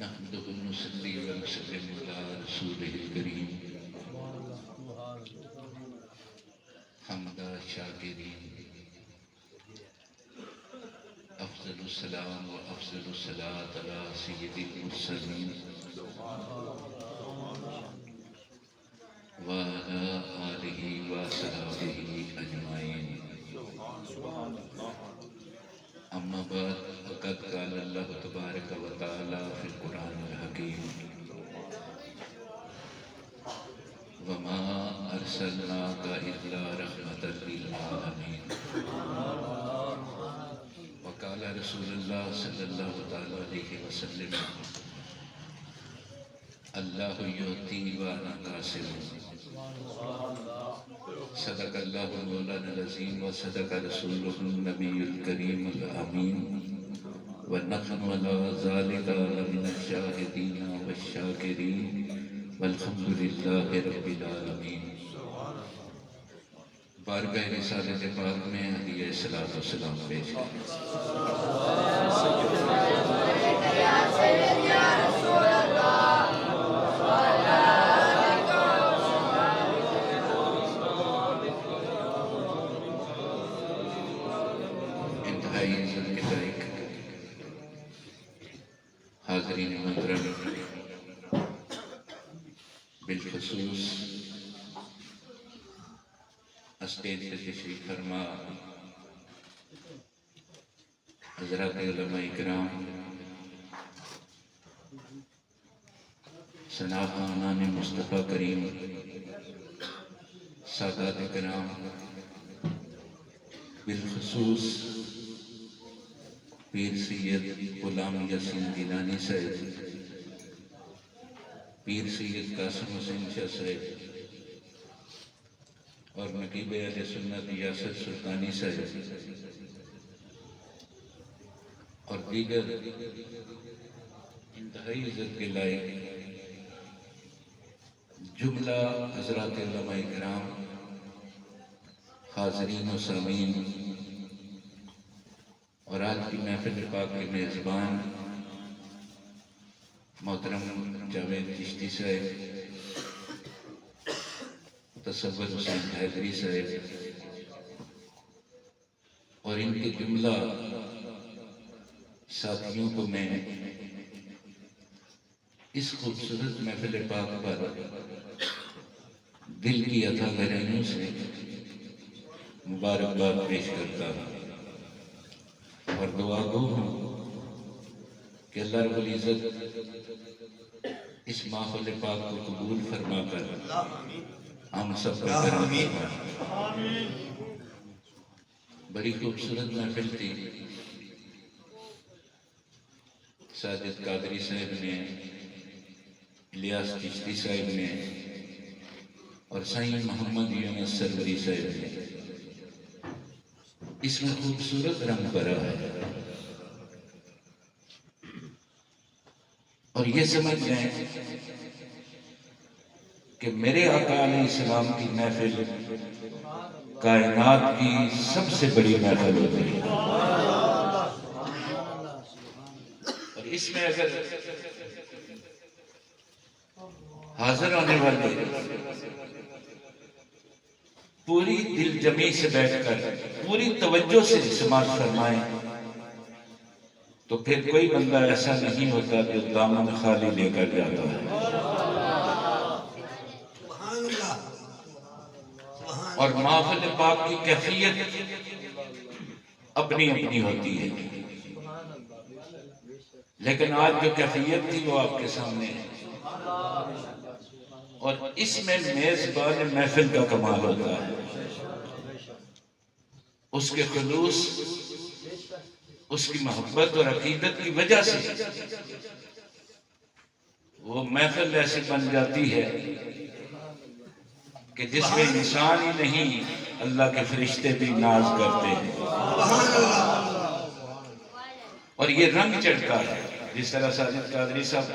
نحمده ونصلي ونسلم على رسوله الكريم حمد شاكرين أفضل السلام وأفضل الصلاة على سيد المرسلين وعلى آله وصحبه أجمعين أما بعد فقد قال الله تبارك وتعالى في القرآن الحكيم وما أرسلناك إلا رحمة للعالمين وقال رسول الله صلى الله عليه وسلم الله يؤتي وأنا قاسم صدق الله مولانا العظيم وصدق رسوله النبي الكريم الأمين ونحن على ذلك لمن الشاهدين والشاكرين والحمد لله رب العالمين. بارگاہ رسالت پاک میں ہدیہ صلاۃ و سلام پیش کریں. انتہائی عزت کے لائق حاضرین محترم، بالخصوص اسٹیج سے تشریف فرما حضرات علماء کرام، سناخوانان مصطفیٰ کریم، سادات کرام، بالخصوص پیر سید غلام یاسین گیلانی صاحب، پیر سید قاسم حسین شاہ صاحب اور نقیب اہل سنت یاسر سلطانی صاحب اور دیگر انتہائی عزت کے لائق جملہ حضرات علماء کرام، حاضرین و سامعین، اور آج کی محفل پاک کے میزبان محترم جاوید چشتی صاحب، تصور حسین حیدری صاحب اور ان کے جملہ ساتھیوں کو میں اس خوبصورت محفل پاک پر دل کی عطا گہرائیوں سے مبارکباد پیش کرتا ہوں اور دعا گو ہوں کہ اللہ رب العزت اس ماحول پاک کو قبول فرما کر ہم سب کا کرم فرمائے. بڑی خوبصورت محفل تھی. ساجد قادری صاحب نے، الیاس چشتی صاحب نے اور سائیں محمد یونس سروری صاحب نے اس میں خوبصورت رنگ بھرا ہے. اور یہ سمجھ لیں کہ میرے آقا علیہ السلام کی محفل کائنات کی سب سے بڑی محفل ہوتی ہے. اور اس میں اگر حاضر ہونے والے پوری دل جمی سے بیٹھ کر پوری توجہ سے سماعت فرمائیں تو پھر کوئی بندہ ایسا نہیں ہوتا جو دامن خالی لے کر جاتا ہے. اور محفل پاک کی کیفیت اپنی اپنی ہوتی ہے، لیکن آج جو کیفیت تھی وہ آپ کے سامنے ہے. اور اس میں میزبان محفل کا کمال ہوتا ہے، اس کے خلوص، اس کی محبت اور عقیدت کی وجہ سے وہ محفل ایسی بن جاتی ہے کہ جس میں انسان ہی نہیں اللہ کے فرشتے بھی ناز کرتے ہیں. اور یہ رنگ چڑھتا ہے جس طرح ساجد قادری صاحب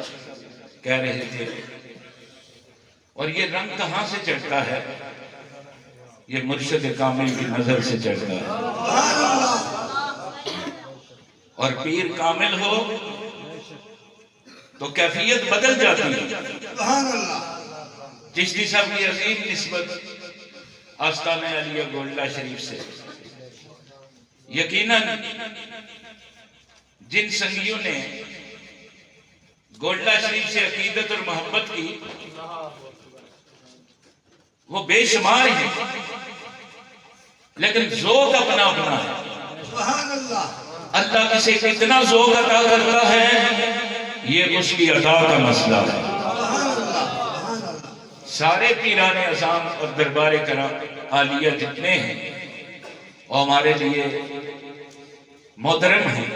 کہہ رہے تھے. اور یہ رنگ کہاں سے چڑھتا ہے؟ یہ مرشد کامل کی نظر سے چڑھتا ہے. اور پیر کامل ہو تو کیفیت بدل جاتی ہے۔ سبحان اللہ۔ چشتی صاحب کی عظیم نسبت آستانہ علیہ گولڈہ شریف سے، یقیناً جن سنگیوں نے گولڈہ شریف سے عقیدت اور محبت کی وہ بے شمار ہیں، لیکن ذوق اپنا اپنا ہے۔ سبحان اللہ۔ اللہ کسے کتنا ذوق عطا کرتا ہے یہ اس کی عطا کا مسئلہ ہے۔ سبحان اللہ۔ سبحان اللہ۔ سارے پیران اعظام اور دربار کرام عالیہ جتنے ہیں وہ ہمارے لیے محترم ہیں،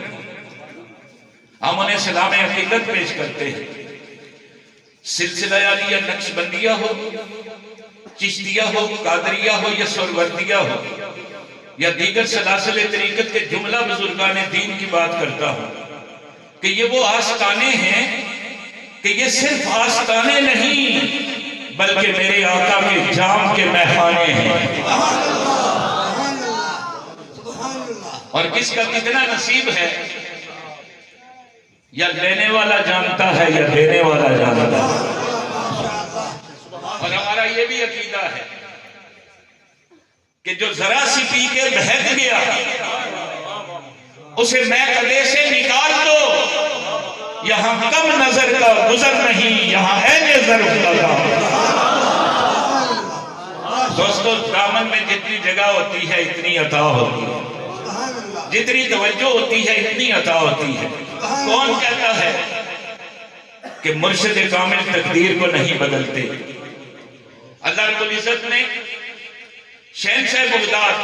ہم انہیں سلام عقیدت پیش کرتے ہیں۔ سلسلہ عالیہ نقش بندیہ ہو، چشتیہ ہو، قادریہ ہو یا سروردیہ ہو یا دیگر سلاسل طریقت کے جملہ بزرگان دین کی بات کرتا ہوں کہ یہ وہ آستانے ہیں کہ یہ صرف آستانے نہیں بلکہ میرے آقا کے جام کے میخانے ہیں۔ سبحان اللہ۔ سبحان اللہ۔ اور کس کا کتنا نصیب ہے یا لینے والا جانتا ہے یا دینے والا جانتا ہے۔ اور ہمارا یہ بھی عقیدہ ہے کہ جو ذرا سی پی کے بہک گیا اسے میں کدے سے نکال دو، یہاں کم نظر کا گزر نہیں، یہاں عین ظرف کا کام۔ دوستو دامن میں جتنی جگہ ہوتی ہے اتنی عطا ہوتی ہے، جتنی توجہ ہوتی ہے اتنی عطا ہوتی ہے۔ کون کہتا ہے کہ مرشد کامل تقدیر کو نہیں بدلتے؟ اللہ رب العزت نے شہنشاہ بغداد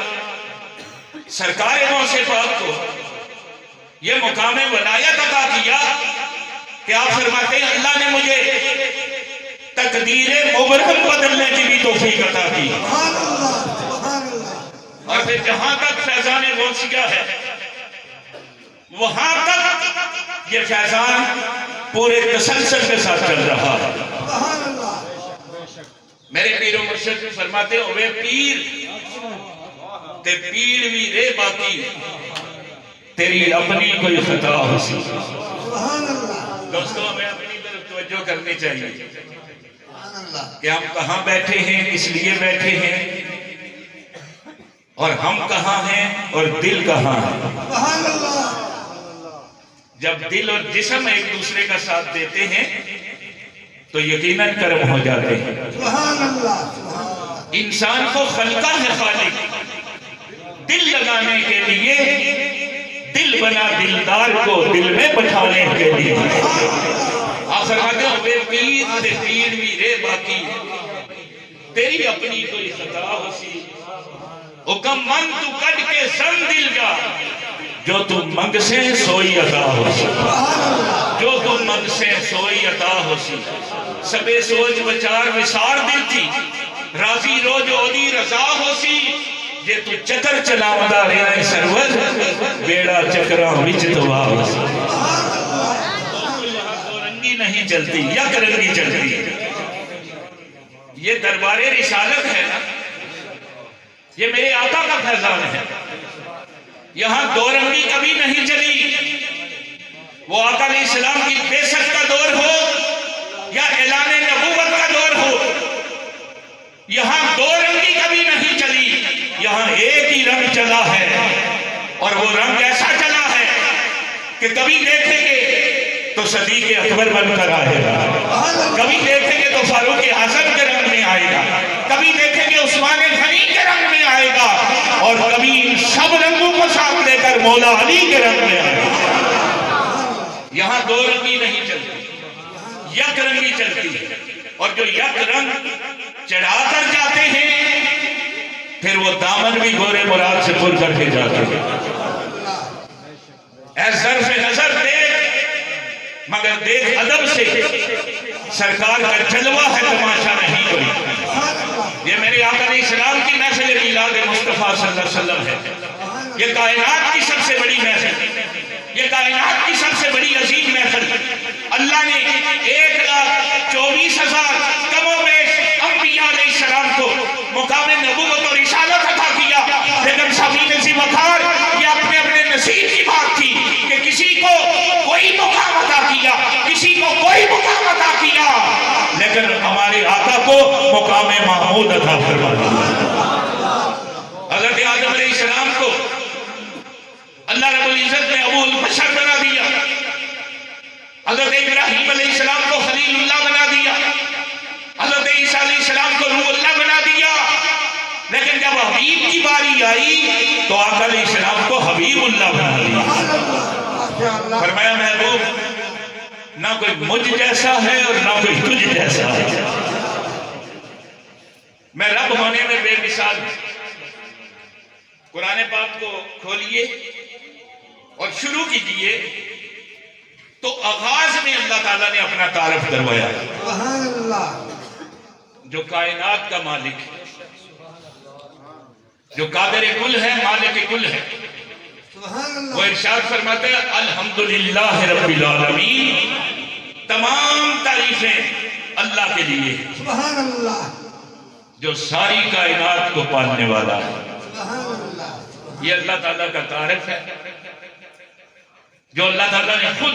سرکار غوث پاک کو یہ مقام ولایت عطا کیا کہ آپ فرماتے ہیں اللہ نے مجھے تقدیر مبرم بدلنے کی بھی توفیق عطا کی۔ اور پھر جہاں تک فیضان غوثیہ ہے وہاں تک یہ فیضان پورے تسلسل کے ساتھ چل رہا ہے۔ میرے پیر و مرشد فرماتے ہوئے پیر تے پیر بھی رے باقی تیری اپنی کوئی خطا ہو سی۔ دوستو ہمیں اپنی طرف توجہ کرنی چاہیے کہ ہم کہاں بیٹھے ہیں، اس لیے بیٹھے ہیں، اور ہم کہاں ہیں اور دل کہاں ہے۔ جب دل اور جسم ایک دوسرے کا ساتھ دیتے ہیں تو یقیناً کرم ہو جاتے ہیں۔ انسان کو خلقہ ہے خالق دل لگانے کے لیے، دل بنا دلدار کو دل میں بٹھانے کے لیے۔ آپ فرماتے ہو بے پیر تے پیر بھی رے باقی تیری اپنی کوئی خطا ہو سی، حکم من تو کٹ کے سن دل جا، جو تو منگ سے سوئی عطا ہو سی، جو تو منگ سے سوئی عطا ہو سی۔ سبے سوچ بچار وسار دل تھی، راضی روج اودی رضا ہو سی، جے تو چکر چلاوندہ رہے سرور بیڑا چکراں وچ دعا ہو سی۔ دو رنگی نہیں چلتی، یک رنگی چلتی ہے۔ یہ دربار رسالت ہے نا، یہ میرے آقا کا فیضان ہے۔ یہاں دو رنگی کبھی نہیں چلی، وہ آقا علیہ السلام کی بعثت کا دور ہو یا اعلان نبوت کا دور ہو، یہاں دو رنگی کبھی نہیں چلی، یہاں ایک ہی رنگ چلا ہے، اور وہ رنگ ایسا چلا ہے کہ کبھی دیکھیں گے تو صدیق اکبر بن کر آئے گا، کبھی دیکھیں گے تو فاروق اعظم کے رنگ میں آئے گا، کبھی دیکھیں گے عثمان غنی کے رنگ میں آئے گا، اور کبھی ان سب رنگوں کو ساتھ لے کر مولا علی کے رنگ میں آئے گا۔ یہاں دو رنگی نہیں چلتی، یک رنگی چلتی ہے، اور جو یک رنگ چڑھا کر جاتے ہیں پھر وہ دامن بھی گورے مراد سے پر کر کے جاتے ہیں۔ اے ظرف نظر دیکھ مگر دیکھ ادب سے، سرکار کا جلوہ ہے تماشا نہیں کوئی۔ یہ میرے آقا علیہ السلام کی محفل میلاد مصطفیٰ صلی اللہ علیہ وسلم ہے، یہ کائنات کی سب سے بڑی محفل، یہ کائنات کی سب سے بڑی عظیم محفل۔ اللہ نے 1,24,000 کم و بیش انبیاء علیہ السلام کو مقام نبوت اور رسالت عطا کیا، لیکن سبھی نصیب وقار یہ اپنے اپنے نصیب کی بات تھی کہ کسی کو کوئی مقام عطا کیا، کسی کو کوئی مقام محمود عطا فرما دیا۔ حضرت آدم علیہ السلام کو اللہ رب العزت نے ابو البشر بنا دیا، حضرت ابراہیم علیہ السلام کو خلیل اللہ بنا دیا، حضرت عیسیٰ علیہ السلام کو روح اللہ بنا دیا، لیکن جب حبیب کی باری آئی تو آقا علیہ السلام کو حبیب اللہ بنا دیا۔ فرمایا محبوب نہ کوئی مجھ جیسا ہے اور نہ کوئی تجھ جیسا ہے، میں رب ہونے میں بے مثال ہوں۔ قرآن پاک کو کھولیے اور شروع کیجئے تو آغاز میں اللہ تعالیٰ نے اپنا تعارف کروایا، سبحان اللہ، جو کائنات کا مالک ہے، جو قادر کل ہے، مالک کل ہے۔ سبحان اللہ، وہ ارشاد فرماتا ہے الحمدللہ رب العالمین، تمام تعریفیں اللہ کے لیے سبحان اللہ، جو ساری کائنات کو پالنے والا ہے۔ سبحان اللہ، یہ اللہ تعالیٰ کا تعارف ہے جو اللہ تعالیٰ نے خود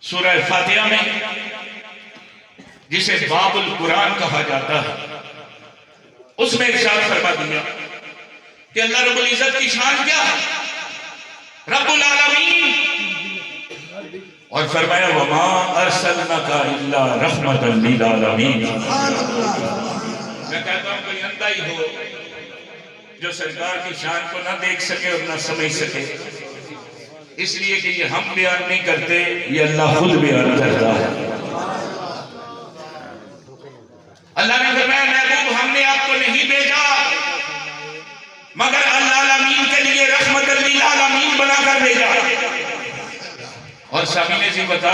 سورہ فاتحہ میں، جسے باب القرآن کہا جاتا ہے، اس میں ارشاد فرما دیا کہ اللہ رب العزت کی شان کیا ہے، رب العالمین، اور فرمایا وما ارسلناک الا رحمتا للعالمین۔ سبحان اللہ، میں کہتا ہوں کوئی اندھا ہی ہو جو سرکار کی شان کو نہ دیکھ سکے اور نہ سمجھ سکے، اس لیے کہ یہ ہم بیان نہیں کرتے، یہ اللہ خود بیان کرتا ہے۔ اللہ نے فرمایا محبوب ہم نے آپ کو نہیں بھیجا مگر العالمین کے لیے رحمت للعالمین بنا کر بھیجا۔ اور سامعین سے بتا،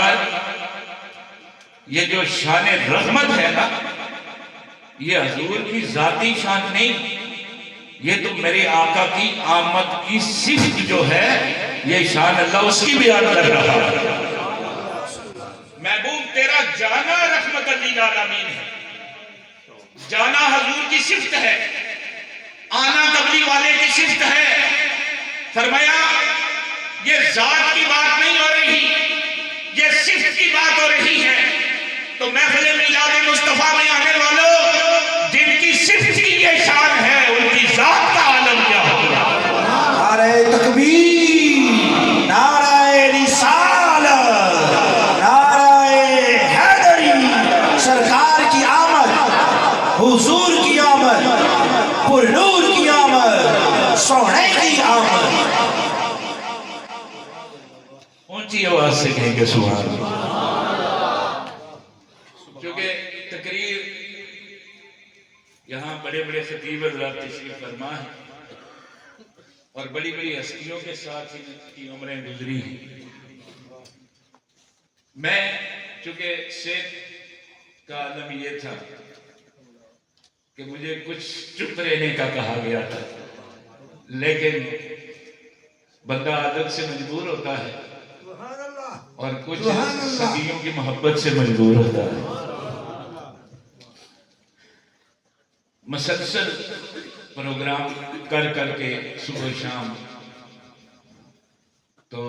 یہ جو شان رحمت ہے نا، یہ حضور کی ذاتی شان نہیں، یہ تو میرے آقا کی آمد کی صفت جو ہے، یہ شان اللہ اس کی بیان کر رہا ہے۔ محبوب تیرا جانا رحمت للعالمین ہے، جانا حضور کی صفت ہے، آنا قبلی والے کی صفت ہے۔ فرمایا یہ ذات کی بات نہیں ہو رہی، یہ صفت کی بات ہو رہی ہے۔ تو محفل میلاد مصطفیٰ میں آنے والوں، جن کی صفت کی یہ شان ہے، ان کی ذات کا عالم کیا ہوگا؟ نعرہ تکبیر، نعرہ رسالت، نعرہ حیدری، سرکار کی آمد، حضور کی آمد، پرنور کی آمد، سونے کی آمد۔ اونچی آواز سے کہیں گے سبحان اللہ۔ کیونکہ تقریر یہاں بڑے بڑے خطیب حضرات تشریف فرما ہیں اور بڑی بڑی ہستیوں کے ساتھ ان کی عمریں گزری ہیں۔ میں چونکہ صحت کا عالم یہ تھا کہ مجھے کچھ چپ رہنے کا کہا گیا تھا، لیکن بندہ عادت سے مجبور ہوتا ہے سبحان اللہ، اور کچھ سبحان اللہ، صدیوں کی محبت سے مجبور ہوتا ہے۔ مسلسل پروگرام کر کر کے صبح و شام، تو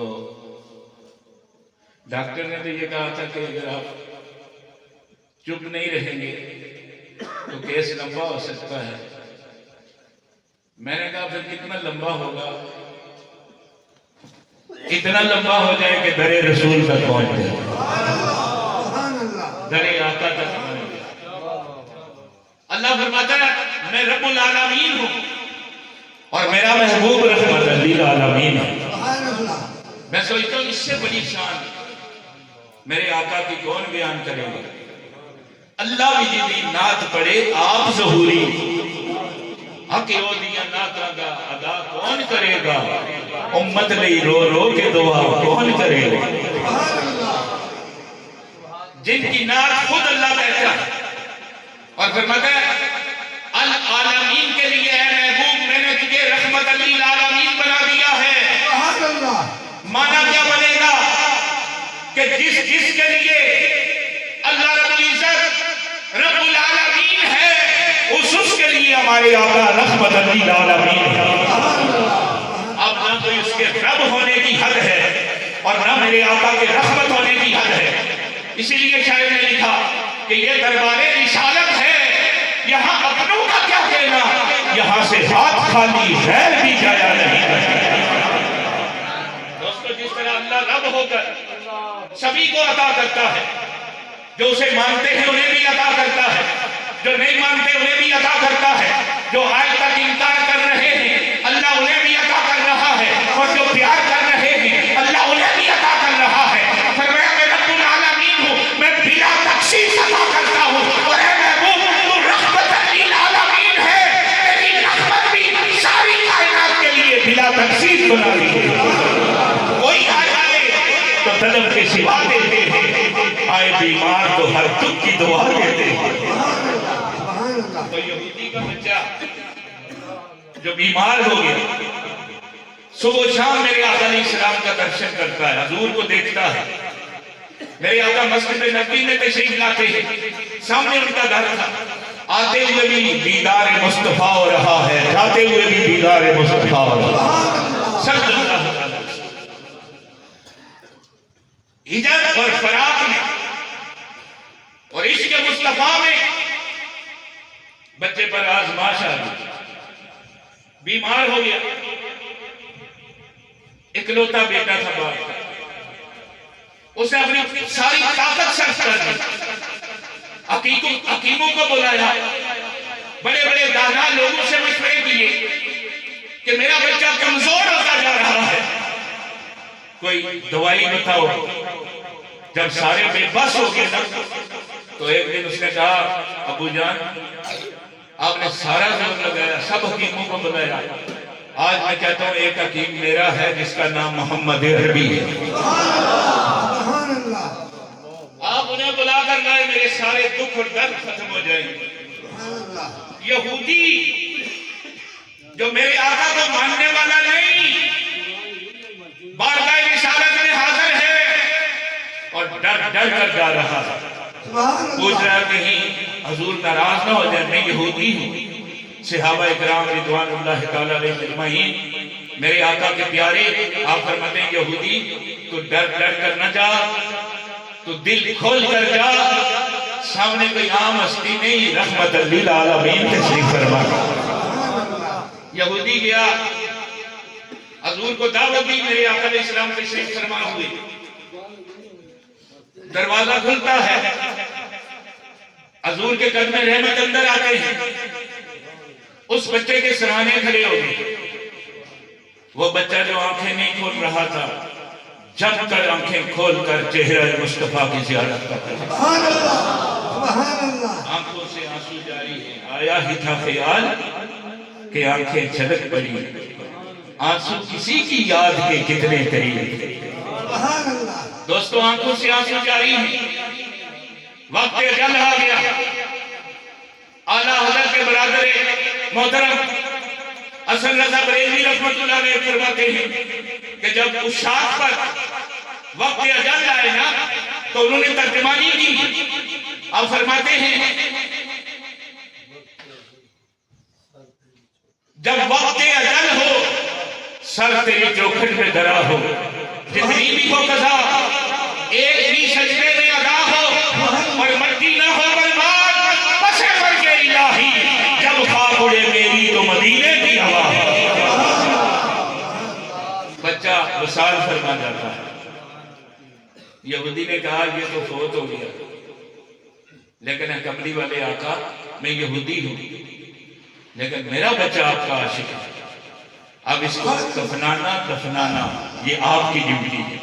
ڈاکٹر نے تو یہ کہا تھا کہ اگر آپ چپ نہیں رہیں گے تو کیس لمبا ہو سکتا ہے۔ میں نے کہا پھر کتنا لمبا ہوگا؟ اتنا لمبا ہو جائے کہ در رسول تک پہنچ جائے، سبحان اللہ، در آقا تک پہنچ جائے۔ اللہ فرماتا ہے میں رب العالمین ہوں اور میرا محبوب رحمت للعالمین ہے۔ سبحان اللہ، میں سوچتا ہوں اس سے بڑی شان میرے آقا کی کون بیان کرے گا؟ اللہ بھی جی نعت پڑھے آپ ظہوری، حق او دیا نعتاں دا ادا کون کرے گا؟ امت لئی رو رو کے دعا کون کرے گا؟ سبحان اللہ، جن کی نعت خود اللہ کہتا ہے اور فرماتا ہے العالمین کے لیے اے محبوب میں نے تجھے رحمت للعالمین بنا دیا ہے۔ سبحان اللہ، مانا کیا بنے گا کہ جس جس کے لیے اللہ رب العزت رب العالمین ہے، اس کے لیے ہمارے آقا رحمت للعالمین ہے۔ اب نہ تو اس کے رب ہونے کی حد ہے اور نہ میرے آقا کے رحمت ہونے کی حد ہے۔ اسی لیے شاعر نے لکھا کہ یہ دربار رسالت ہے یہاں اپنوں کا کیا کہنا، یہاں سے ہاتھ خالی غیر بھی جایا نہیں کرتا۔ دوستو جس طرح اللہ رب ہو کر سبھی کو عطا کرتا ہے، جو اسے مانتے ہیں انہیں بھی عطا کرتا ہے، جو نہیں مانتے انہیں بھی عطا کرتا ہے، جو آج تک انکار کر رہے ہیں اللہ انہیں بھی عطا کر رہا ہے، اور جو پیار کر رہے ہیں اللہ انہیں بھی عطا کر رہا ہے۔ فرمایا میں رب العالمین ہوں، میں بلا تخصیص عطا کرتا ہوں، اور اے محبوب تو رحمت للعالمین ہے، تیری رحمت بھی ساری کائنات کے لیے بلا تخصیص بنا دی ہے۔ کوئی آ جائے تو طلب کے سوا دیتے ہیں، آئے بیمار تو ہر دکھ کی دعا دیتے ہیں۔ تو یہودی کا بچہ جو بیمار ہو گیا صبح و شام میرے آقا علیہ السلام کا درشن کرتا ہے، حضور کو دیکھتا ہے، میرے آقا مسجد نبوی میں تشریف لاتے ہیں، سامنے ان کا گھر تھا، آتے ہوئے بھی دیدار مصطفیٰ ہو رہا ہے، جاتے ہوئے بھی دیدار مصطفیٰ ہو رہا ہے۔ صلی اللہ علیہ وسلم ہجرت اور فراق میں اور عشق مصطفیٰ میں بچے پر آزمائش آ گئی، بیمار ہو گیا، اکلوتا بیٹا تھا باپ کا، اسے اپنی ساری طاقت صرف کر دی، حکیموں کو بلایا، بڑے بڑے دانا لوگوں سے مشورے کیے کہ میرا بچہ کمزور ہوتا جا رہا ہے، کوئی دوائی بتاؤ۔ جب سارے بے بس ہو گئے نا تو ایک دن اس نے کہا ابو جان آپ نے سارا زور لگایا، سب حکیموں کو بلایا، آج میں کہتا ہوں ایک حکیم میرا ہے جس کا نام محمد عربی ہے، آپ انہیں بلا کر لائے، میرے سارے دکھ اور درد ختم ہو جائیں گے۔ یہودی جو میرے آقا کو ماننے والا نہیں، بارگاہ رسالت میں حاضر ہے اور ڈر ڈر کر جا رہا ہے، پوچھ رہا کہیں حضور ناراض نہ ہو جائے، میں یہودی ہوں۔ صحابہ اکرام رضوان اللہ تعالیٰ علیہ اجمعین میرے آقا کے پیارے، آپ فرماتے ہیں یہودی تو ڈر ڈر کر نہ جا، تو دل کھول کر جا، سامنے کوئی عام ہستی نہیں، رحمت للعالمین تشریف فرما۔ یہودی گیا، حضور کو دعوت دی، میرے آقا علیہ السلام تشریف فرما ہوئے، دروازہ کھلتا ہے، حضور کے قدم رحمت اندر آتے ہیں، اس بچے کے سرانے کھڑے ہو گئے، وہ بچہ جو آنکھیں نہیں کھول رہا تھا جب کر آنکھیں کھول کر چہرہ مصطفیٰ کی زیارت کرتا ہے، سبحان اللہ سبحان اللہ، آنکھوں سے آنسو جاری ہیں، آیا ہی تھا خیال کہ آنکھیں چھلک پڑی، آنسو کسی کی یاد کے کتنے قریب۔ سبحان اللہ، دوستو آنکھوں سے آنسو جاری ہیں، وقت اجل آ گیا، اعلیٰ حضرت کے برادر محترم حسن رضا بریلوی رحمت اللہ علیہ فرماتے ہیں کہ جب اس شاخ پر وقت اجل آئے نا تو انہوں نے ترجمانی کی، آپ فرماتے ہیں جب وقت اجل ہو سر تیری چوکھٹ میں دھرا ہو، جتنی بھی ہو قضا ایک بھی سجدے میں ادا ہو، اور مٹی نہ ہو برباد پسے پر کے الہی، جب خاک اڑے میری تو مدینے کی ہوا۔ بچہ وصال فرما جاتا ہے، یہودی نے کہا یہ تو فوت ہو گیا، لیکن کملی والے آقا میں یہودی ہوں لیکن میرا بچہ آپ کا عاشق ہے، اب اس کو دفنانا یہ آپ کی ڈیوٹی ہے،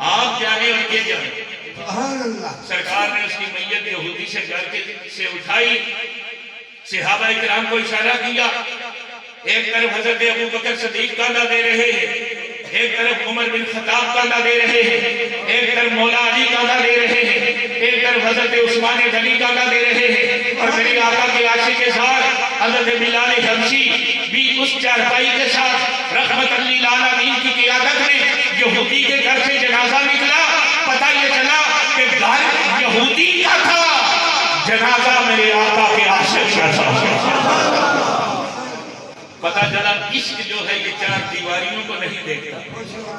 آپ جانے اور یہ جانے۔ سبحان اللہ، سرکار نے اس کی میت یہودی سے گھر سے اٹھائی، صحابہ اکرام کو اشارہ کیا، ایک طرف حضرت ابو بکر صدیق کاندھا دے رہے ہیں، ایک طرف عمر بن خطاب کاندھا دے رہے ہیں، ایک طرف مولا علی کاندھا دے رہے ہیں، ایک طرف حضرت عثمان غنی کاندھا دے رہے ہیں، اور میرے آقا کے عاشق کے ساتھ حضرت بلال حبشی بھی اس چارپائی کے ساتھ رحمت للعالمین کی قیادت میں یہودی کے گھر سے جنازہ نکلا، پتہ یہ چلا کہ گھر یہودی کا تھا، جنازہ میرے آقا کے عاشق کا تھا۔ پتہ چلا عشق جو ہے یہ چار دیواریوں کو نہیں دیکھتا،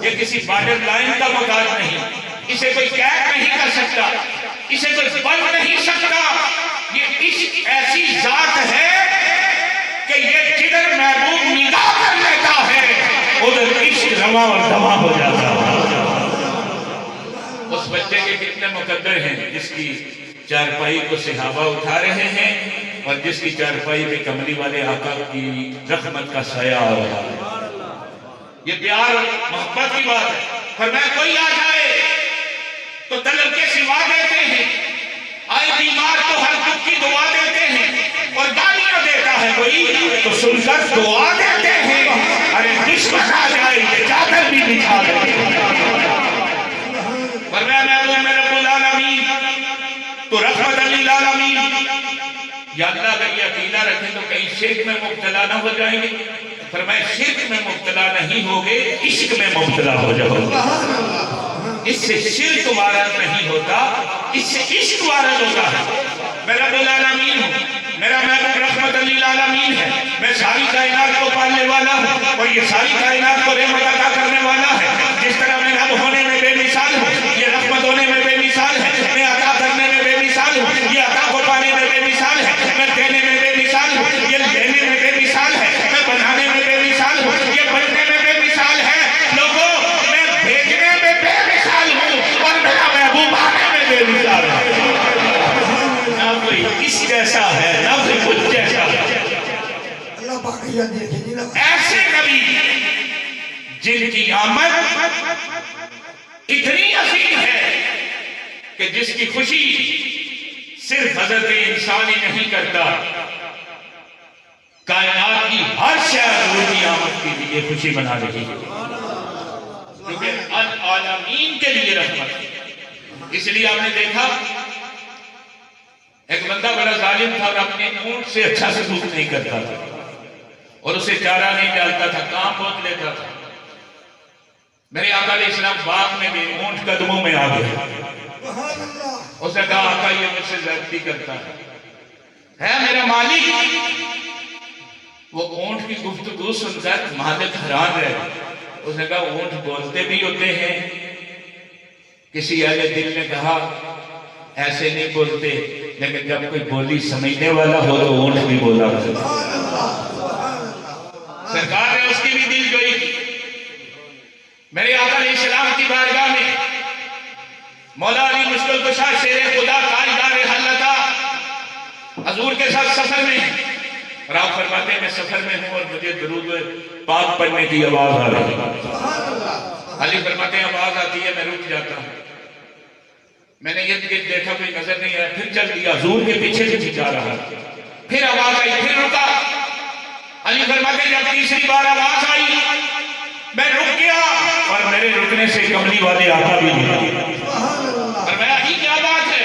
یہ کسی بارڈر لائن کا محتاج نہیں، اسے کوئی قید نہیں کر سکتا، اسے کوئی بند نہیں سکتا، یہ عشق ایسی ذات ہے کہ یہ جدھر محبوب نگاہ کر لیتا ہے ادھر عشق رواں اور دواں ہو جاتا ہے۔ اس بچے کے کتنے مقدر ہیں جس کی چارپائی کو صحابہ اٹھا رہے ہیں اور جس کی چارپائی پہ کملی والے آقا کی رحمت کا سایہ ہو رہا ہے۔ یہ پیار اور محبت کی بات ہے۔ فرمایا کوئی آ جائے تو طلب کے سوا دیتے ہیں، آئے بیمار تو ہر دکھ کی دعا دیتے ہیں، اور گالیاں دیتا ہے کوئی تو سن کر دعا دیتے ہیں۔ ارے دشمن آ جائے کہ چادر بھی بچھا دیتے ہیں۔ فرمایا میں رب العالمین تو رحمت للعالمین۔ یا اللہ اگر یہ عقیدہ رکھیں تو کہیں شرک میں مبتلا نہ ہو جائیں گے؟ فرمایا شرک میں مبتلا نہیں ہوگے، عشق میں مبتلا ہو جاؤ گے۔ اس سے شرک وارد نہیں ہوتا، اس سے عشق وارد ہوتا ہے۔ میں رب العالمین ہوں، میرا محبوب رحمت للعالمین ہے، میں ساری کائنات کو پالنے والا ہوں اور یہ ساری کائنات کو رحمت عطا کرنے والا ہے۔ جس طرح میں رب ہونے میں بے مثال ہوں، یہ رحمت ہونے میں بے مثال ہے، میں عطا کرنے میں بے مثال ہوں، یہ عطا کو پانے میں بے مثال ہے، میں دینے میں بے مثال ہوں، یہ لینے میں بے مثال ہے، میں بنانے میں بے مثال ہوں، یہ بننے میں بے مثال ہے۔ لوگوں میں بھیجنے میں بے مثال ہوں اور میرا محبوب آنے میں بے مثال ہے۔ نہ کوئی اس جیسا ہے نہ کوئی کچھ جیسا ہے۔ اللہ پاک یہ دیکھیں جی نا، ایسے نبی جن کی آمد اتنی عظیم ہے کہ جس کی خوشی صرف حضرت انسان ہی نہیں کرتا، کائنات کی ہر شے حضور کی آمد کے لیے خوشی منا رہی ہے، کیونکہ العالمین کے لیے رحمت ہے۔ اس لیے آپ نے دیکھا ایک بندہ بڑا ظالم تھا اور اپنے اونٹ سے اچھا سلوک نہیں کرتا تھا اور اسے چارہ نہیں ڈالتا تھا، کام بہت لیتا تھا۔ میرے آقا علیہ السلام باغ میں گئے، اونٹ قدموں میں آ گیا۔ سبحان اللہ، اس نے کہا آقا یہ مجھ سے زیادتی کرتا ہے میرا مالک۔ وہ اونٹ کی گفتگو سن کر مالک حیران رہ گیا۔ اس نے کہا اونٹ بولتے بھی ہوتے ہیں؟ کسی اہل دل نے کہا ایسے نہیں بولتے، لیکن جب کوئی بولی سمجھنے والا ہو تو اونٹ بھی بولا کرتا۔ سبحان اللہ، سبحان اللہ۔ سرکار نے اس کی بھی دل جوئی کی۔ میرے آقا علیہ السلام کی بارگاہ میں مولا علی مشکل کشا شیر خدا تاجدار حلتا حضور کے ساتھ سفر میں، اور آپ فرماتے ہیں میں سفر میں ہوں اور مجھے درود پاک پڑھنے کی آواز آ رہی ہے۔ علی فرماتے ہیں آواز آتی ہے میں رک جاتا ہوں، میں نے یہ دیکھا کوئی نظر نہیں آیا، پھر چل دیا، حضور کے پیچھے سے جا رہا، پھر آواز آئی، پھر رکا۔ علی فرماتے ہیں جب تیسری بار آواز آئی میں رک گیا اور میرے رکنے سے کملی والے آقا بھی نہیں۔ فرمایا ہی کیا بات ہے؟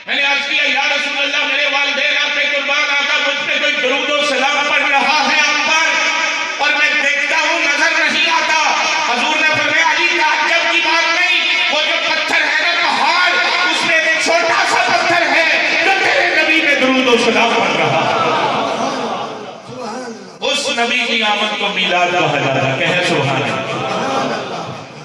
میں نے عرض کیا یا رسول اللہ میرے والدین آپ پہ قربان، آقا مجھ پہ کوئی درود و سلام پڑھ رہا ہے آپ پر اور میں دیکھتا ہوں نظر نہیں آتا۔ حضور نے فرمایا علی تعجب کی بات نہیں، وہ جو پتھر ہے نا پہاڑ، اس میں ایک چھوٹا سا پتھر ہے جو تیرے نبی پہ درود و سلام پڑھ رہا ہے۔ اس نبی کی آمد کو میلاد کہا جاتا ہے، کہیں سبحان اللہ۔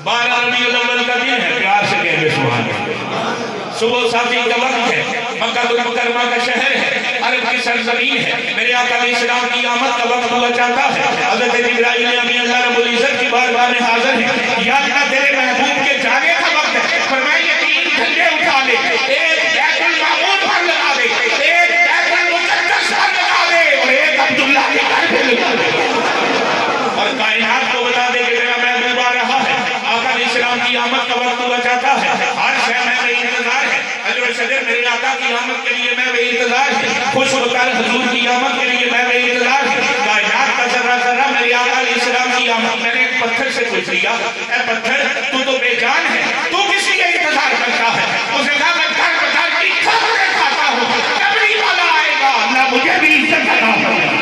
12 ربیع الاول کا دن ہے، پیار سے کہیں سبحان اللہ۔ صبح صافی کا وقت ہے، مکہ المکرمہ کا شہر ہے، عرب کی سرزمین ہے، میرے آقا علیہ السلام کی آمد کا وقت ہوا چاہتا ہے۔ حضرت جبرائیل امین اللہ رب العزت کی بارگاہ میں حاضر ہے، یا اللہ تیرے محبوب کے جانے کا وقت ہے، فرمایا یہ 3 جھنڈے اٹھا لے، ایک بیت المعمور پر لگا دے، ایک بیت المقدس پر لگا دے اور ایک عبداللہ کے گھر پہ لگا دے، اور کائنات کو بتا دے کہ میرا محبوب آ رہا ہے۔ آقا علیہ السلام کی آمد کا وقت ہوا چاہتا ہے، ہر شے میں بے انتظار ہے، اجر و شجر میرے آقا کی آمد کے لیے میں بے انتظار ہے، خوش ہو کر حضور کی آمد کے لیے میں بے انتظار ہے، کائنات کا ذرہ ذرہ میرے آقا علیہ السلام کی آمد۔ میں نے ایک پتھر سے پوچھ لیا، اے پتھر تو بے جان ہے، تو کسی کا انتظار کرتا ہے؟ اس نے کہا میں گھر بتار کی خبریں کھاتا ہوں، کبھی والا آئے گا اللہ مجھے بھی عزت عطا فرمائے۔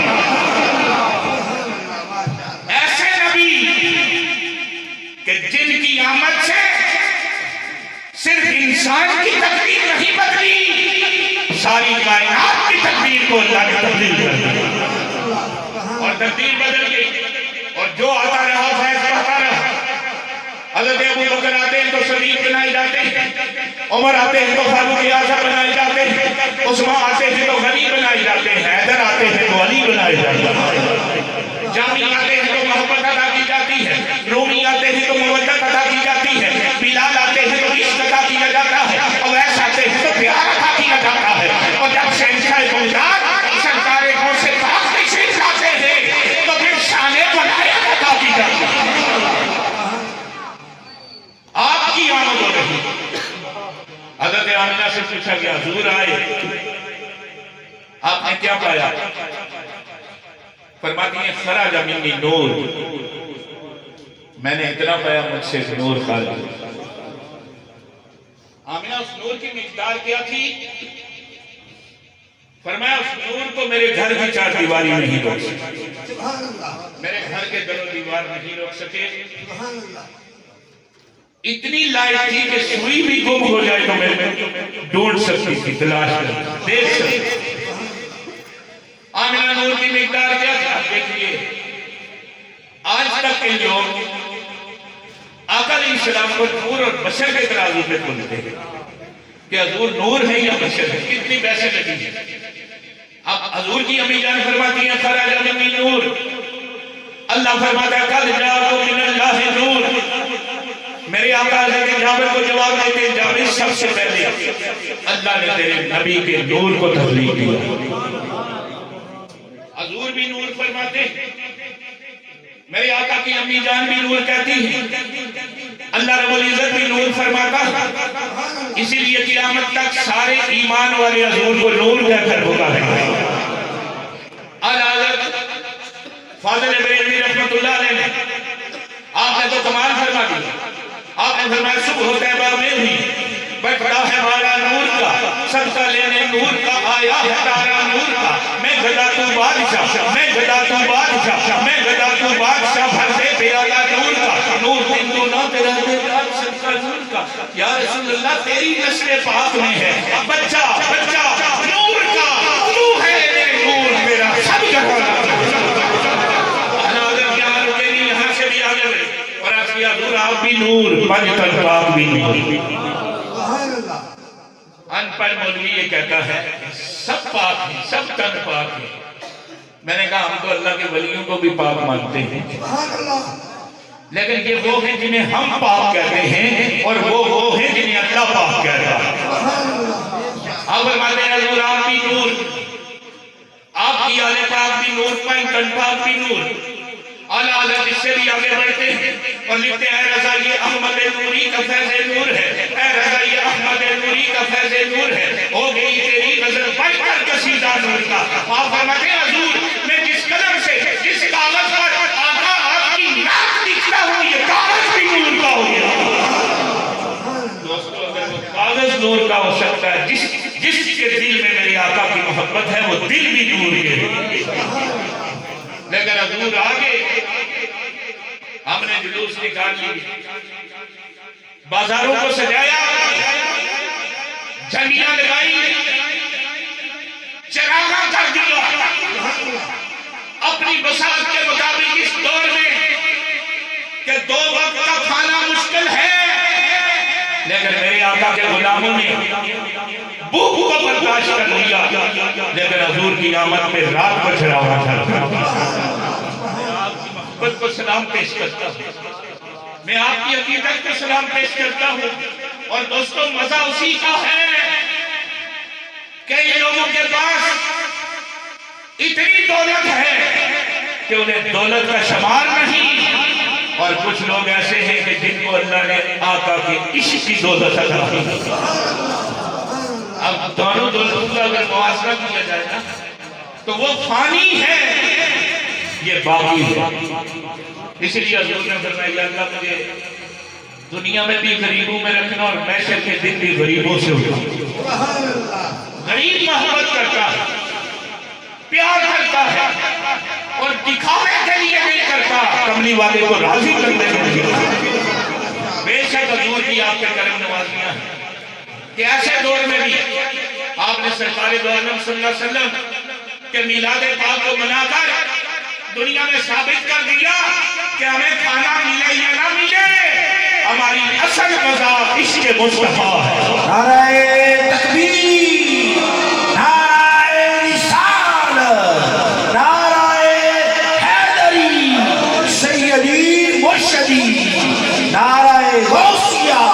ایسے نبی کہ جن کی آمد سے صرف انسان کی تقدیر نہیں بدلی، ساری کائنات کی تقدیر کو اللہ نے تبدیل کر دیا اور تقدیر بدل گئی، اور جو آتا رہا فیض بہتا رہا۔ حضرت ابو بکر آتے ہیں تو صلیب بنائے جاتے ہیں، عمر آتے ہیں تو فاروق اعظم بنائے جاتے ہیں، عثمان آتے ہیں تو غنی بنائے جاتے ہیں، حیدر آتے ہیں تو علی بنائے جاتے ہیں، جامی آتے ہیں تو محبت ادا کی جاتی ہے، رومی آتے ہیں تو مودت ادا کی جاتی ہے، بلال آتے ہیں تو عشق ادا کیا جاتا ہے، اویس آتے ہیں تو پیار ادا کیا جاتا ہے، اور جب شہنشاہ بغداد سرکار غوث پاک تشریف لاتے ہیں تو پھر شان ولایت ادا کی جاتی ہے۔ آپ کی آمد ہو رہی حضرت آمنہ سے پوچھا گیا حضور آئے آپ نے کیا پایا؟ فرماتی ہیں خرج منی نور، میں نے اتنا پایا مجھ سے نور خارج۔ آمنہ اس نور کی مقدار کیا تھی؟ فرمایا اس نور کو میرے گھر کی چار دیواری نہیں روک سکے، سبحان اللہ میرے گھر کے در و دیوار نہیں روک سکے، سبحان اللہ اتنی لائٹ تھی کہ سوئی بھی گم ہو جائے تو میں ڈھونڈ سکتی تھی، تلاش کر دیکھ سکتی تھی۔ آمنہ نور کی مقدار کیا تھا؟ دیکھئے آج تک کے لوگ آقا علیہ السلام کو نور اور بشر کے ترازو پہ تولتے ہیں کہ حضور نور ہے یا بشر ہے، کتنی بحثیں لگی ہیں۔ اب حضور کی امی جان فرماتی ہیں خرج منی نور، اللہ فرماتا ہے قد جاءکم من اللہ نور، میرے آقا حضرت جابر کو جواب دیتے ہیں جابر سب سے پہلے اللہ نے تیرے نبی کے نور کو تبلیغ دیا۔ حضور بھی نور فرماتے ہیں، میرے آقا کی امی جان بھی نور کہتی ہیں، اللہ رب العزت بھی نور فرماتا ہے، اسی لیے قیامت تک سارے ایمان والے حضور کو نور کہہ کر پکاریں گے۔ اعلیٰ حضرت فاضل بریلوی رحمت اللہ علیہ نے آپ نے تو کمال فرما دیا، آپ نے فرمایا صبح طیبہ میں ہوئی بٹتا ہے مالا نور کا، صدقہ لینے نور کا آیا ہے تارا نور کا، میں گدا تو بادشاہ، میں گدا تو بادشاہ، میں گدا تو بادشاہ، بھر دے پیالہ نور کا، نور دن تو نہ تیرا دے رات صدقہ نور کا۔ یا رسول اللہ تیری نسل پاک میں ہے بچہ نور کا، تو ہے نور میرا سب جہاں۔ یہاں سے بھی آگے بڑھے اور آپ کی حضور آپ بھی نور، پنج تن پاک بھی نور۔ سبحان اللہ ان پر مولوی یہ کہتا ہے سب پاک ہیں، سب تن پاک ہیں۔ میں نے کہا ہم تو اللہ کے ولیوں کو بھی پاک مانتے ہیں، سبحان اللہ لیکن یہ وہ ہیں جنہیں ہم پاک کہتے ہیں اور وہ ہیں جنہیں اللہ پاک کہتا ہے۔ سبحان اللہ آپ فرماتے ہیں حضور آپ بھی نور، آپ کی آل پاک بھی نور، پنج تن پاک بھی نور۔ اعلیٰ حضرت اس سے بھی آگے بڑھتے ہیں اور لکھتے ہیں اے رضا یہ احمد نوری کا فیض نور ہے، اے رضا یہ احمد نوری کا فیض نور ہے، ہو گئی تیری نظر بڑھ کر کشیدہ نور کا۔ آپ فرماتے ہیں حضور میں جس قلم سے جس کاغذ پر آقا آپ کی نعت لکھتا ہوں یہ کاغذ بھی نور کا ہو گیا۔ دوستو اگر وہ کاغذ نور کا ہو سکتا ہے، جس کے دل میں میرے آقا کی محبت ہے وہ دل بھی نور کے ہے۔ لیکن حضور آگے ہم نے جلوس نکال لی، بازاروں کو سجایا، جھنڈیاں لگائی، چراغاں کر دیا، اپنی بساط کے مطابق اس دور میں کہ 2 وقت کا کھانا مشکل ہے، لیکن میرے آقا کے غلاموں نے بھوک کو برداشت کر لیا، لیکن حضور کی آمد پہ رات کو چڑھا ہوا تھا۔ میں آپ کی محبت کو سلام پیش کرتا ہوں، میں آپ کی عقیدت کو سلام پیش کرتا ہوں، اور دوستو مزہ اسی کا ہے کئی لوگوں کے پاس اتنی دولت ہے کہ انہیں دولت کا شمار نہیں، اور کچھ لوگ ایسے ہیں کہ جن کو اللہ نے آقا کی عشق کی دولت عطا کی۔ اب دونوں دولتوں کا اگر موازنہ کیا جائے نا تو وہ فانی ہے، یہ باقی ہے۔ اس لیے حضور نے فرمایا یا اللہ مجھے دنیا میں بھی غریبوں میں رکھنا اور محشر کے دن بھی غریبوں سے اٹھا۔ غریب محبت کرتا ہے، پیار کرتا ہے، اور دکھاوے کے لیے نہیں کرتا، کملی والے کو راضی کرنے کے لیے۔ بے شک حضور کی آپ کے کرم نوازیاں ہیں کہ ایسے دور میں بھی آپ نے سرکار دو عالم صلی اللہ علیہ وسلم کے میلاد پاک کو منا کر دنیا میں ثابت کر دیا کہ ہمیں کھانا ملے یا نہ ملے، ہماری اصل غذا عشق مصطفیٰ ہے۔ نعرہ تکبیر، نعرہ رسالت، نعرہ حیدری، سیدی مرشدی، نعرہ غوثیہ،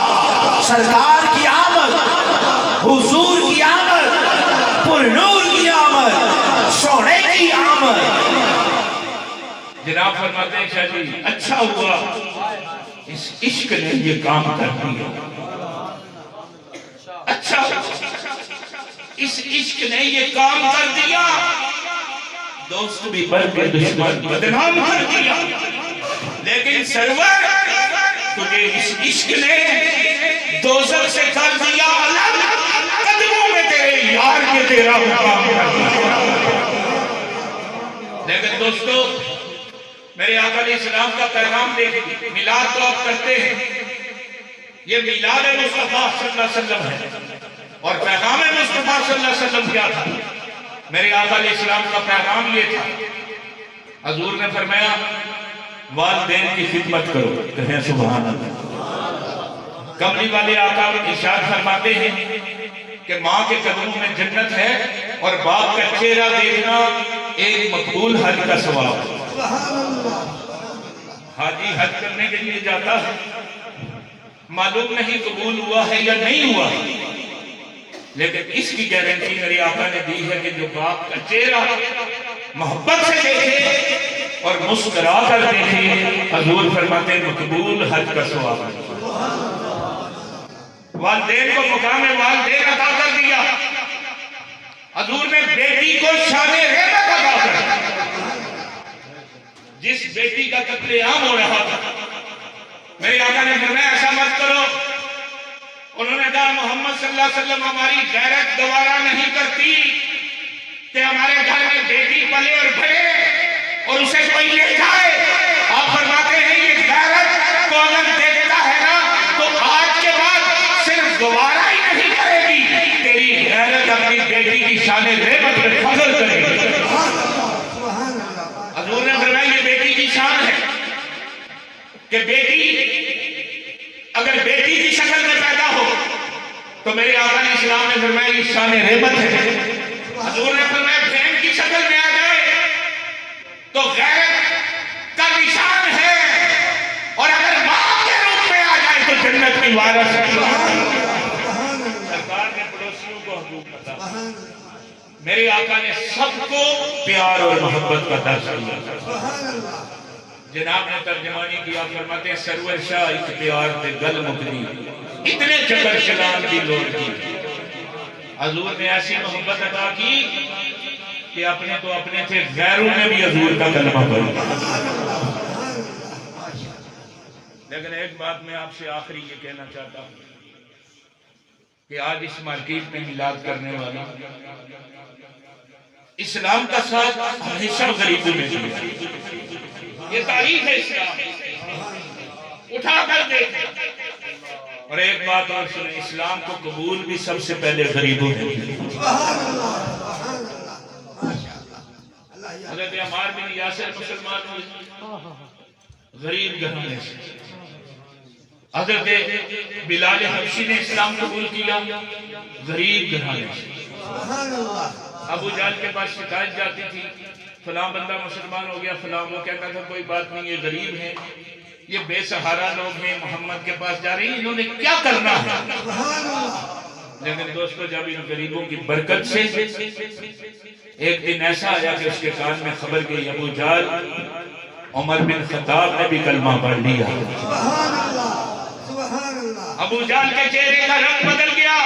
سرکار کی آمد، حضور کی آمد، پر نور کی آمد، سونے کی آمد۔ جناب فرماتے ہیں شاہ جی اچھا ہوا اس عشق نے یہ کام کر دیا، اچھا اس عشق نے یہ کام کر دیا، دوست بھی بن کے دشمن بدنام کر دیا، لیکن سرور تجھے اس عشق نے دوزخ سے کر دیا الگ، قدموں میں تیرے یار کے تیرا مقام کر دیا۔ لیکن دوستو میرے آقا علیہ السلام کا پیغام دیکھیں، میلاد تو آپ کرتے ہیں، یہ میلاد مصطفیٰ صلی اللہ علیہ وسلم ہے، اور پیغام مصطفیٰ صلی اللہ علیہ وسلم کیا تھا؟ میرے آقا علیہ السلام کا پیغام یہ تھا، حضور نے فرمایا والدین کی خدمت کرو، کہیں سبحان اللہ۔ کملی والے آقا ارشاد فرماتے ہیں کہ ماں کے قدموں میں جنت ہے، اور باپ کا چہرہ دیکھنا ایک مقبول حج کا ثواب ہے۔ حاجی حج کرنے کے لیے جاتا ہے، معلوم نہیں قبول ہوا ہے یا نہیں ہوا ہے، لیکن اس کی گارنٹی میرے آقا نے دی ہے کہ جو باپ کا چہرہ محبت سے دیکھے اور مسکرا کر دیکھے، حضور فرماتے ہیں مقبول حج کا ثواب ہے۔ والدین کو مقام والدین عطا کر دیا، حضور نے بیٹی کو شان رحمت عطا کر دیا۔ جس بیٹی کا قتل عام ہو رہا تھا، میرے آقا نے فرمایا ایسا مت کرو، انہوں نے کہا محمد صلی اللہ علیہ وسلم ہماری غیرت گوارا نہیں کرتی کہ ہمارے گھر میں بیٹی پلے اور بڑھے اور اسے کوئی لے جائے۔ آپ فرماتے ہیں یہ غیرت کو اگر دیکھتا ہے نا تو آج کے بعد صرف گوارا ہی نہیں کرے گی، تیری غیرت اپنی بیٹی کی شان رحمت میں فخر کرے گی۔ حضور نے فرمایا یہ بیٹی کی شان ہے کہ بیٹی اگر بیٹی کی شکل میں پیدا ہو تو میرے آقا علیہ السلام نے فرمایا یہ شان رحمت ہے۔ حضور نے فرمایا بہن کی شکل میں آ جائے تو غیرت کا نشان ہے، اور اگر ماں کے روپ میں آ جائے تو جنت کی وارث ہے۔ سرکار نے پڑوسیوں کو حقوق عطا، میرے آقا نے سب کو پیار اور محبت کا درس دیا۔ جناب نے ترجمانی کیا، فرماتے ہیں سرور شاہ اختیار تے گل مکدی، اتنے چکر چلان کی لوڑ کی۔ حضور نے ایسی محبت عطا کی کہ اپنے تو اپنے تھے، غیروں نے بھی حضور کا کلمہ پڑھا۔ لیکن ایک بات میں آپ سے آخری یہ کہنا چاہتا ہوں کہ آج اس مارکیٹ میں میلاد کرنے والا اسلام کا ساتھ ہمیشہ غریبوں میں دیا، یہ تاریخ ہے اسلام، اٹھا کر دیکھیں۔ اور ایک بات اور سنیں، اسلام کو قبول بھی سب سے پہلے غریبوں نے کیا۔ حضرت عمار بن یاسر مسلمان ہوئے غریب گھرانے سے، حضرت بلال حبشی نے اسلام قبول کیا غریب گھرانے سے۔ ابو جہل کے پاس شکایت جاتی تھی فلاں بندہ مسلمان ہو گیا، فلاں، وہ کہتا تھا کوئی بات نہیں، یہ غریب ہیں، یہ بے سہارا لوگ ہیں، محمد کے پاس جا رہی ہیں، انہوں نے کیا کرنا ہے۔ لیکن دوستو جب ان غریبوں کی برکت سے ایک دن ایسا آیا کہ اس کے کان میں خبر گئی ابو جہل عمر بن خطاب نے بھی کلمہ پڑھ لیا۔ ابو جہل کے چہرے کا رنگ بدل گیا،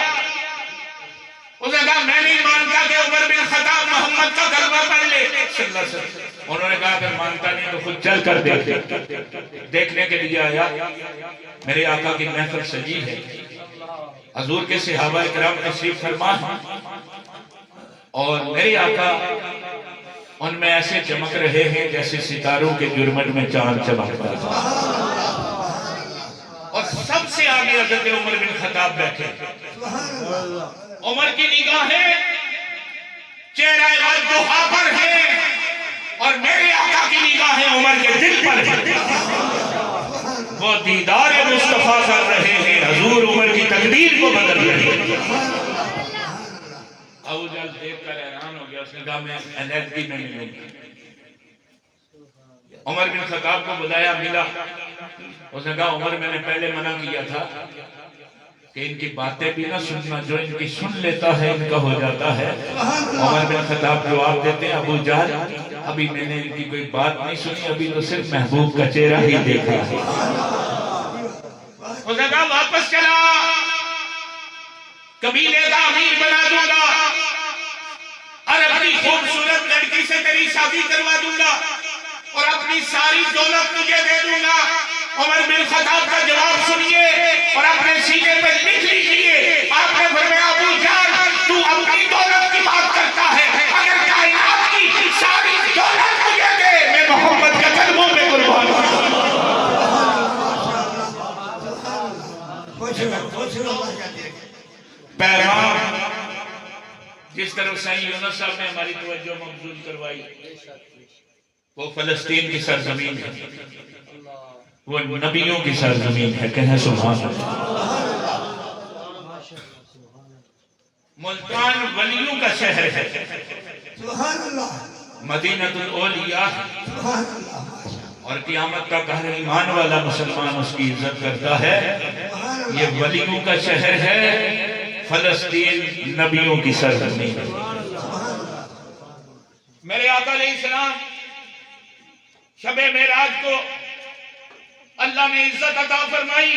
اس نے کہا میں نہیں مانتا کہ عمر بن خطاب محمد کا کلمہ پڑھ لے صلی اللہ علیہ وسلم۔ انہوں نے کہا اگر مانتا نہیں تو خود چل کر دیکھنے کے لیے آیا۔ میرے آقا کی محفل سجی ہے، حضور کے صحابہ کرام تشریف فرما ہیں، اور میرے آقا ان میں ایسے چمک رہے ہیں جیسے ستاروں کے جرمٹ میں چاند چمکتا تھا، اور سب سے آگے حضرت عمر بن خطاب بیٹھے۔ عمر کی نگاہیں چہرہ والدہا پر ہیں، اور میرے آقا کی نگاہیں عمر کے دل پر ہیں۔ وہ دیدار مصطفیٰ کر رہے ہیں، حضور عمر کی تقدیر کو بدل رہے ہیں۔ ابو جہل دیکھ کر حیران ہو گیا، اس نے کہا میں علیحدگی میں ملوں گی۔ عمر بن خطاب کو بلایا، ملا، اس نے کہا عمر میں نے پہلے منع کیا تھا کہ ان کی باتیں بھی نہ سننا، جو ان کی سن لیتا ہے ان کا ہو جاتا ہے۔ عمر بن خطاب جواب دیتے ہیں، ابو جہل ابھی میں نے ان کی کوئی بات نہیں سنی، ابھی تو صرف محبوب کا چہرہ ہی دیکھا ہے۔ اس نے کہا واپس چلا، قبیلے کا امیر بنا دوں گا اور اپنی خوبصورت لڑکی سے تیری شادی کروا دوں گا اور اپنی ساری دولت تجھے دے دوں گا۔ عمر بن خطاب کا جواب سنیے اور اپنے سینے پہ لکھ لیجئے۔ آپ نے فرمایا ابو جہل تو اپنی دولت کی بات کرتا ہے، اگر کائنات کی ساری دولت مجھے دے، میں محمد کے قدموں میں قربان ہوں۔ پیغام جس طرح سید یونس صاحب نے ہماری توجہ مبذول کروائی، وہ فلسطین کی سرزمین ہے، وہ نبیوں کی سرزمین ہے، کہنا سبحان اللہ۔ ملتان ولیوں کا شہر ہے، مدینہ الاولیاء، اور قیامت کا ہر ایمان والا مسلمان اس کی عزت کرتا ہے۔ یہ ولیوں کا شہر ہے، فلسطین نبیوں کی سرزمین ہے۔ میرے آقا علیہ السلام شب معراج کو اللہ نے عزت عطا فرمائی،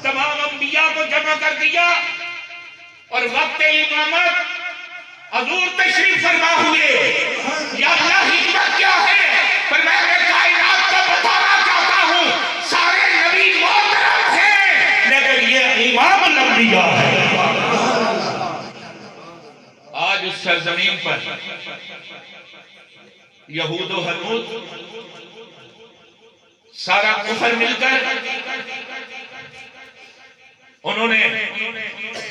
تمام انبیاء کو جمع کر دیا اور وقت امامت حضور تشریف فرما ہوئے۔ یا اللہ حکمت کیا ہے؟ فرمایا میں کائنات کو بتانا چاہتا ہوں، سارے نبی محترم ہیں لیکن یہ امام الانبیاء ہے۔ آج اس سرزمین پر یہود و ہنود سارا کفر مل کر انہوں نے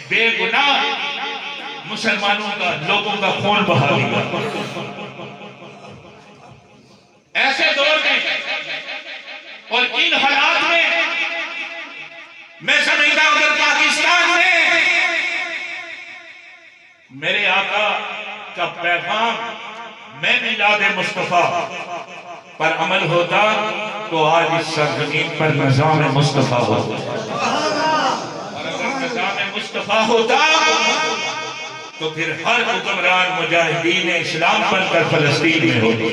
بے گناہ مسلمانوں کا، لوگوں کا خون بہا دیا۔ ایسے دور میں اور ان حالات میں میں سمجھتا ہوں اگر پاکستان میں میرے آقا کا پیغام میں میلاد مصطفیٰ پر عمل ہوتا تو آج اس سرزمین پر نظام مصطفیٰ ہوتا، اور اگر نظام مصطفیٰ ہوتا تو پھر ہر حکمران مجاہدین اسلام بن کر فلسطین میں ہوتی۔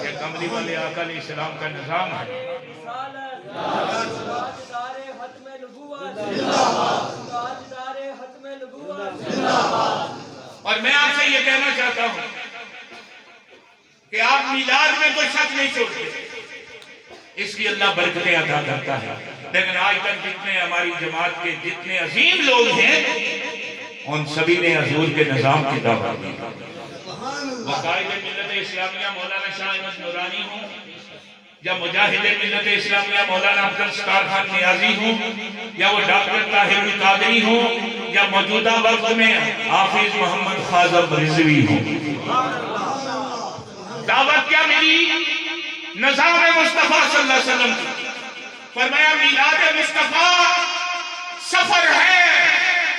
یہ کملی والے آقا علیہ السلام کا نظام ہے۔ اور میں آپ سے یہ کہنا چاہتا ہوں کہ آپ میلاد میں کوئی شک نہیں چھوڑتے، اس کی اللہ برکتیں عطا کرتا ہے، لیکن آج تک جتنے ہماری جماعت کے جتنے عظیم لوگ ہیں ان سبھی نے حضور کے نظام کی دعوت دی۔ وہ قائد ملت اسلامیہ مولانا شاہ احمد نورانی ہوں یا مجاہد ملت اسلامیہ مولانا عبدالستار خان نیازی ہوں یا وہ ڈاکٹر طاہر القادری ہوں یا موجودہ وقت میں حافظ محمد خازم رضوی ہوں، دعوت کیا ملی؟ نظام مصطفیٰ صلی اللہ علیہ وسلم کی۔ فرمایا میلاد مصطفیٰ سفر ہے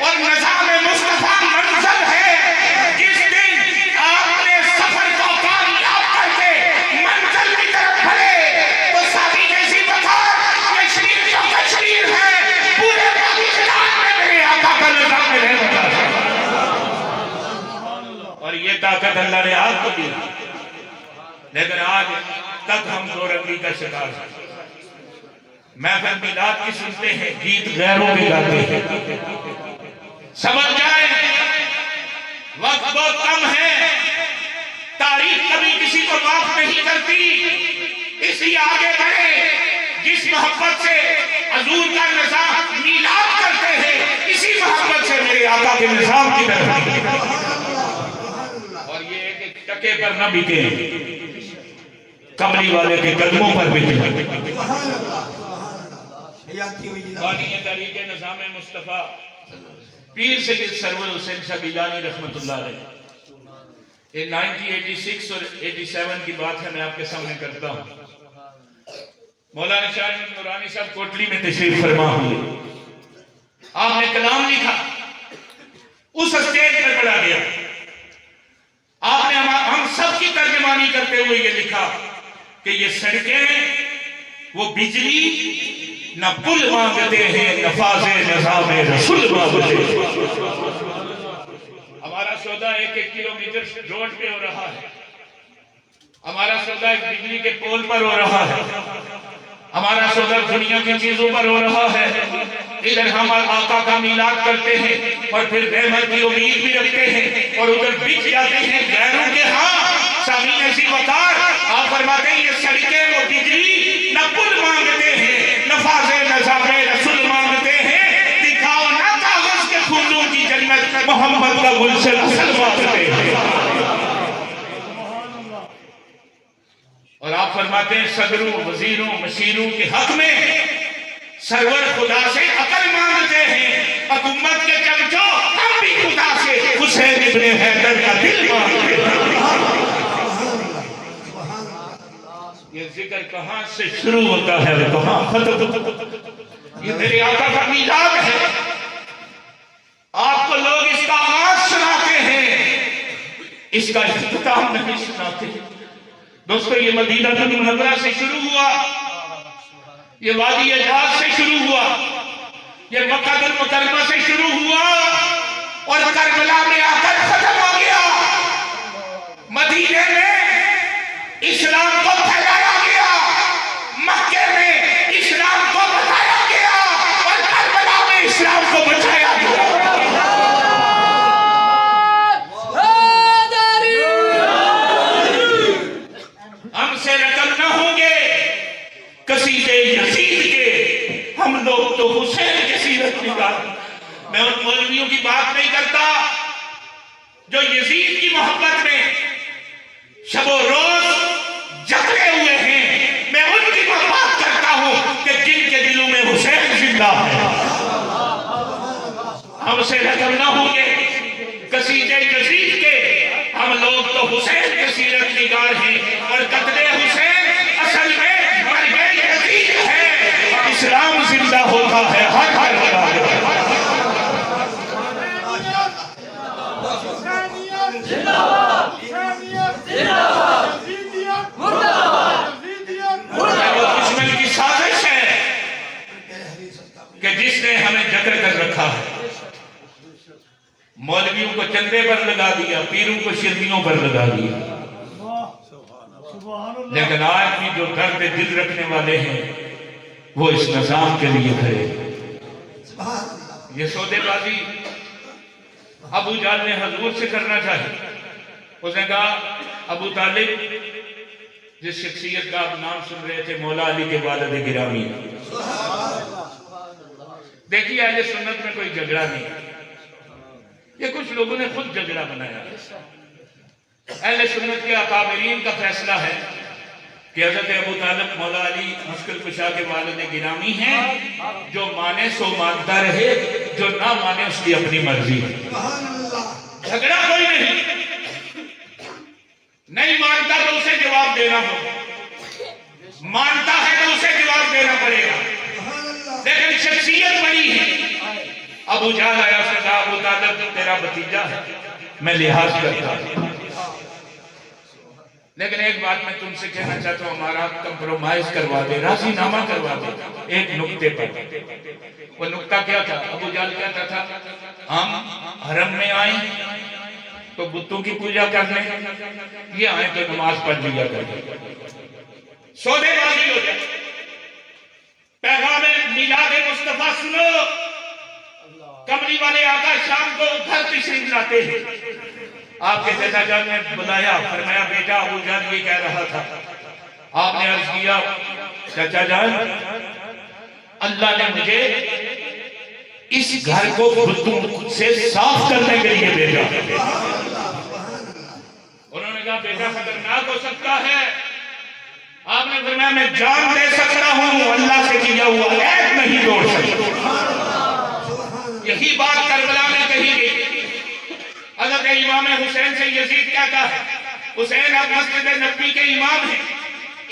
اور نظام مصطفیٰ منزل ہے۔ جس دن آپ نے سفر کو کامیاب کر کے منزل کی طرف بڑھے تو ساتھی جیسی بخار تشریر جو تشریر ہے پورے پاکستان میں میرے آقا کا نظام رہے بتا ہے، اور یہ طاقت اللہ نے آپ کو دی، لیکن آج تک ہم دو رنگی کا شکار ہیں۔ محفل میلاد کی سنتے ہیں، گیت غیروں کے گاتے ہیں۔ سمجھ جائیں وقت بہت کم ہے، تاریخ کبھی کسی کو معاف نہیں کرتی، اس لیے آگے بڑھیں۔ جس محبت سے حضور کا نظام میلاد کرتے ہیں اسی محبت سے میرے آقا کے نظام کی طرف اور یہ ایک ٹکے پر نہ بکے، کملی والے کے قدموں پر بکے۔ بانی طریق نظام مصطفیٰ پیر سید سرور حسین شاہ گیلانی رحمت اللہ علیہ، یہ 1986 اور 87 کی بات ہے، میں آپ کے سامنے کرتا ہوں۔ مولانا شاہ نورانی صاحب کوٹلی میں تشریف فرما ہوئے، آپ نے کلام لکھا، اس اسٹیج پر پڑھا گیا، آپ نے ہم سب کی ترجمانی کرتے ہوئے یہ لکھا کہ یہ سڑکیں وہ بجلی نہ پل مانگتے ہیں، نفاذ نظام رسول مانگتے ہیں۔ ہمارا سودا 1-1 کلومیٹر روڈ پہ ہو رہا ہے، ہمارا سودا ایک بجلی کے پول پر ہو رہا ہے، ہمارا سودا دنیا کی چیزوں پر ہو رہا ہے۔ ادھر ہم آقا کا میلاد کرتے ہیں اور پھر رحمت کی امید بھی رکھتے ہیں، اور ادھر بک جاتے ہیں غیروں کے ہاں۔ سامعین ایسی وقار، آپ فرماتے ہیں یہ سڑکیں وہ بجلی نہ پل مانگتے ہیں، نفاذ نظام رسول مانگتے ہیں، دکھاؤ نہ کاغذ کے پھولوں کی جنت، محمد کا گلشن اصل مانگتے ہیں۔ اور آپ فرماتے ہیں صدروں، وزیروں، مشیروں کے حق میں سرور خدا سے عقل مانگتے ہیں، حکومت کے چمچوں ہم بھی خدا سے حسین ابن حیدر کا دل مانگتے ہیں۔ یہ ذکر کہاں سے شروع ہوتا ہے اور کہاں ختم ہوتا ہے؟ یہ میرے آقا کا میلاد ہے، آپ کو لوگ اس کا آغاز سناتے ہیں، اس کا اختتام نہیں سناتے۔ دوستو یہ مدینہ المنورہ سے شروع ہوا، یہ وادی حجاز سے شروع ہوا، یہ مکہ المکرمہ سے شروع ہوا اور کربلا میں آ کر ختم ہو گیا۔ مدینے میں اسلام کو پھیلایا گیا، مکے میں اسلام کو بتایا گیا اور کربلا میں اسلام کو بچایا گیا۔ ہم سے رقم نہ ہوں گے قصیدے یزید کے، ہم لوگ تو حسین کی سیرت نگار۔ میں ان مولویوں کی بات نہیں کرتا جو یزید کی محبت میں شب و روز جگے ہوئے ہیں، میں ان کی بات کرتا ہوں کہ جن کے دلوں میں حسین زندہ ہے۔ ہم سے رقم نہ ہوں گے قصیدے یزید کے، ہم لوگ تو حسین کی سیرت نگار ہیں، اور قتل حسین اصل میں مرگ یزید ہے۔ اسلام زندہ ہوتا ہے ہر ہر دشمن کی سازش ہے کہ جس نے ہمیں جکڑ کر رکھا ہے، مولویوں کو چندے پر لگا دیا، پیروں کو شرمیوں پر لگا دیا، لیکن آج بھی جو درد دل رکھنے والے ہیں وہ اس نظام کے لیے کھڑے۔ یہ سودے بازی ابو جہل نے حضور سے کرنا چاہیے۔ اس نے کہا ابو طالب، جس شخصیت کا آپ نام سن رہے تھے، مولا علی کے والد گرامی، دیکھیے اہل سنت میں کوئی جھگڑا نہیں، یہ کچھ لوگوں نے خود جھگڑا بنایا۔ اہل سنت کے اکابرین کا فیصلہ ہے کہ حضرت ابو طالب مولا علی مشکل کشا کے والد گرامی ہیں، جو مانے سو مانتا رہے، جو نہ مانے اس کی اپنی مرضی ہے۔ جھگڑا کوئی نہیں مانتا تو اسے جواب دینا ہوگا، مانتا ہے تو اسے جواب دینا پڑے گا، لیکن شخصیت بڑی ہے۔ ابو جہل آیا، اس نے کہا ابو طالب تیرا بھتیجا ہے، میں لحاظ کرتا ہوں، لیکن ایک بات میں تم سے کہنا چاہتا ہوں، ہمارا کمپرومائز کروا دے، راضی نامہ کروا دے ایک نقطے پر۔ وہ نقطہ کیا تھا؟ ابو جہل کہتا تھا ہم حرم میں آئیں تو بتوں کی پوجا کرنے، یہ آئیں تو نماز پڑھ لیا کرنے، سودے بازی ہو جائے۔ پیغام میلاد مصطفیٰ سنو، کمری والے آقا شام کو گھر تشریف لاتے ہیں، آپ کے چچا جان نے بلایا، فرمایا بیٹا ابو جہل یہ کہہ رہا تھا۔ آپ نے عرض کیا چچا جان اللہ نے مجھے اس گھر کو بتوں سے صاف کرنے کے لیے بھیجا۔ انہوں نے کہا بیٹا خطرناک ہو سکتا ہے، آپ نے فرمایا میں جان دے سکتا ہوں، اللہ سے کیا ہوا عیب نہیں توڑ سکتا۔ یہی بات کربلا میں کہی گئی۔ حضرت امام حسین سے یزید کہتا ہے حسین آپ مسجد نبی کے امام ہیں،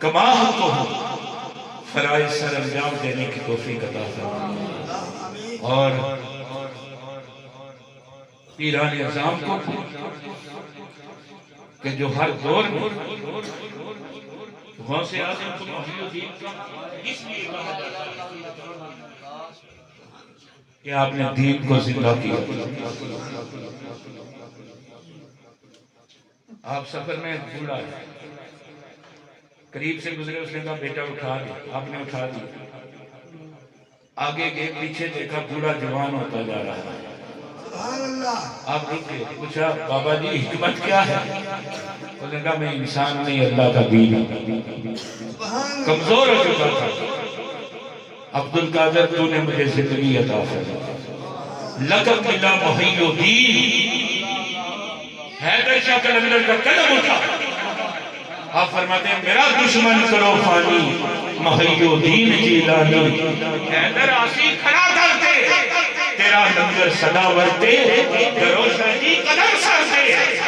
کما کو فرائض سر انجام دینے کی توفیق عطا فرمائے اور پیران اعظام کو کہ جو ہر دور میں غوث اعظم کو محی الدین کا اس لیے کہا جاتا ہے کہ آپ نے دین کو زندہ کیا. آپ سفر میں بوڑھا ہے, قریب سے گزرے, اس نے کہا بیٹا اٹھا دیا, آپ نے اٹھا دیا. آگے گئے, پیچھے دیکھا بوڑھا جوان ہوتا جا رہا ہے. سبحان اللہ. آپ رکے, پوچھا بابا جی حکمت کیا ہے؟ اس نے کہا میں انسان نہیں اللہ کا دین ہوں. کمزور ہو چکا تھا. عبد القادر تو نے مجھے زندگی عطا فرمائی, لقب ملا محی الدین. حیدر شاہ قلندر کا قلم اٹھا, آپ فرماتے ہیں میرا دشمن کرو فانی محی الدین جیلانی. حیدر آسی کھڑا کرتے تیرا لنگر صدا ورتے, کرو شاہی قدم سرتے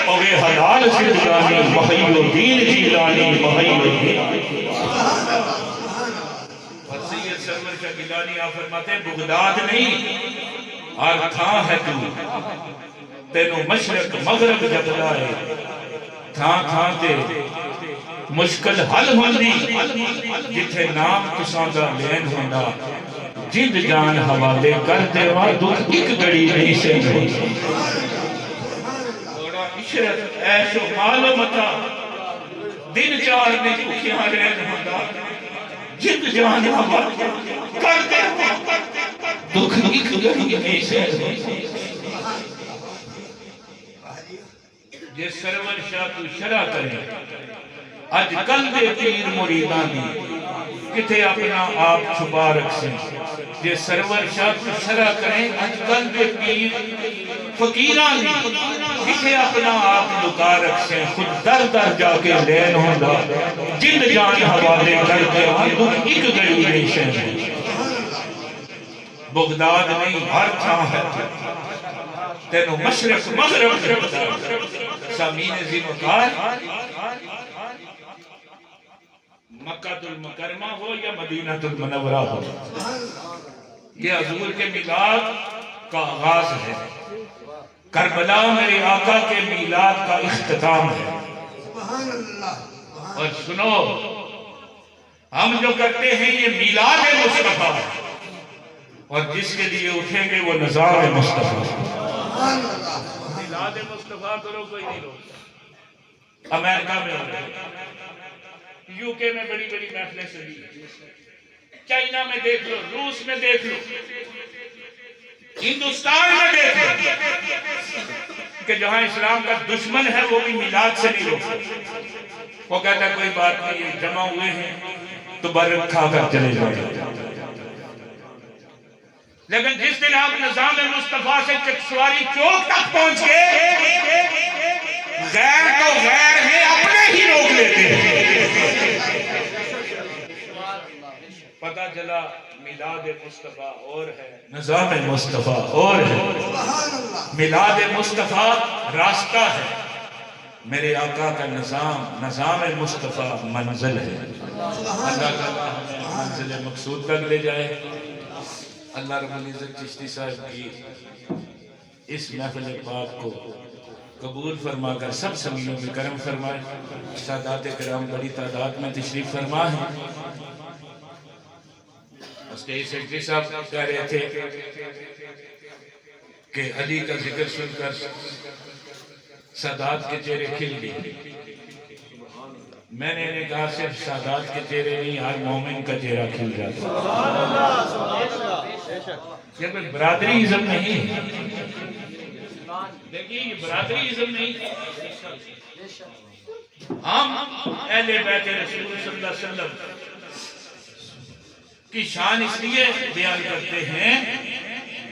اوے حلال زندگانی محی الدین جیلانی محی الدین. اور سید سرور شاہ گیلانی آپ فرماتے ہیں بغداد نہیں اور تھا ہے تو, تینوں مشرق مغرب جب لائے تھا تے مشکل حل ہوندی جتھے نام تساں دا لین ہوندا. جند جان حوالے کر دے وا دکھ ایک گھڑی نہیں سے ہوئی. تھوڑا عشرت عیش و مال و متا دن چار نے بھوکیاں رہن ہوندا. جند جان حوالے کر دے وا دکھ ایک گھڑی نہیں سے ہوئی. جس سرور شاہ تو شرع کرے اج کل دے پیر مریدان کتے اپنا آپ چھپا رکھیں. جس سرور شاہ تو شرع کریں اج کل دے پیر فقیران کتے اپنا آپ لکا رکھیں. خود در در جا کے لین ہوندا جند جان حوالے کر دے دکھ ایک گھڑی نہیں شہر. بغداد نہیں ہر تھا ہے تینوں مشرق مغرب جبتا. سامین زیمکار مکہ المکرمہ ہو یا مدینہ المنورہ ہو, یہ حضور کے میلاد کا آغاز ہے. کربلا میرے آقا کے میلاد کا اختتام ہے. اور سنو, ہم جو کرتے ہیں یہ میلاد مصطفیٰ ہے, اور جس کے لیے اٹھیں گے وہ نظام مصطفیٰ. میلاد مصطفیٰ کرو کوئی نہیں روکتا. امریکہ میں ہو رہے, یو کے میں بڑی بڑی محفلیں چلی, چائنا میں دیکھ لو, روس میں دیکھ لو, ہندوستان میں دیکھ لو کہ جہاں اسلام کا دشمن ہے وہ بھی میلاد سے نہیں روکتا. وہ کہتا ہے کوئی بات نہیں, جمع ہوئے ہیں تو برکت کھا کر چلے جائیں. لیکن جس دن آپ نظام مصطفیٰ سے چکسواری چوک تک پہنچ گئے, غیر تو غیر ہیں اپنے ہی روک لیتے ہیں. پتہ چلا میلاد مصطفیٰ اور ہے, نظام مصطفیٰ اور ہے. میلاد مصطفیٰ راستہ ہے, میرے آقا کا نظام مصطفیٰ منزل ہے. اللہ تعالیٰ ہمیں منزل مقصود تک لے جائے. اللہ رب العزت چشتی صاحب کی اس محفل پاک کو قبول فرما کر سب سمیوں میں کرم فرمائے. سادات کرام بڑی تعداد میں تشریف فرما ہے. اسٹیج سیکرٹری صاحب کہہ رہے تھے کہ علی کا ذکر سن کر سادات کے چہرے کھل گئے. میں نے انہیں کہا صرف سادات کے چہرے نہیں, ہر مومن کا چہرہ کھل جاتا. یہ کوئی برادری ازم نہیں, دیکھیے یہ برادری ازم نہیں. ہم اہل بیت رسول صلی اللہ علیہ وسلم کی شان اس لیے بیان کرتے ہیں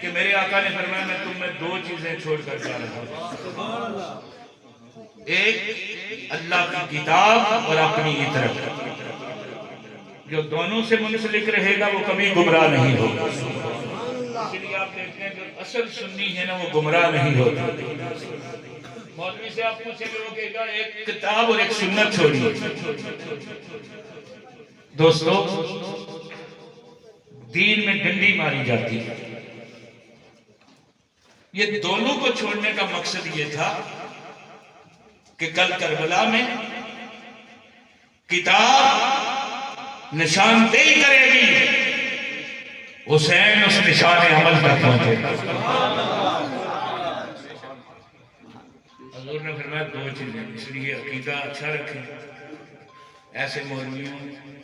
کہ میرے آقا نے فرمایا میں تم میں دو چیزیں چھوڑ کر جا رہا ہوں, ایک اللہ کی کتاب اور اپنی اطرت. جو دونوں سے منسلک رہے گا وہ کبھی گمراہ نہیں ہوگا. اس لیے آپ دیکھتے ہیں جو اصل سنی ہے نا وہ گمراہ نہیں ہوتا. مولوی سے آپ پوچھیں گے وہ کہے گا ایک کتاب اور ایک سنت چھوڑی. دوستو دین میں ڈنڈی ماری جاتی ہے. یہ دونوں کو چھوڑنے کا مقصد یہ تھا کہ کل کربلا میں کتاب نشاندہی کرے گی، حسین اس نشان عمل تک پہنچے. حضور نے فرمایا دو چیزیں، اس لیے عقیدہ اچھا رکھیں، ایسے مولویوں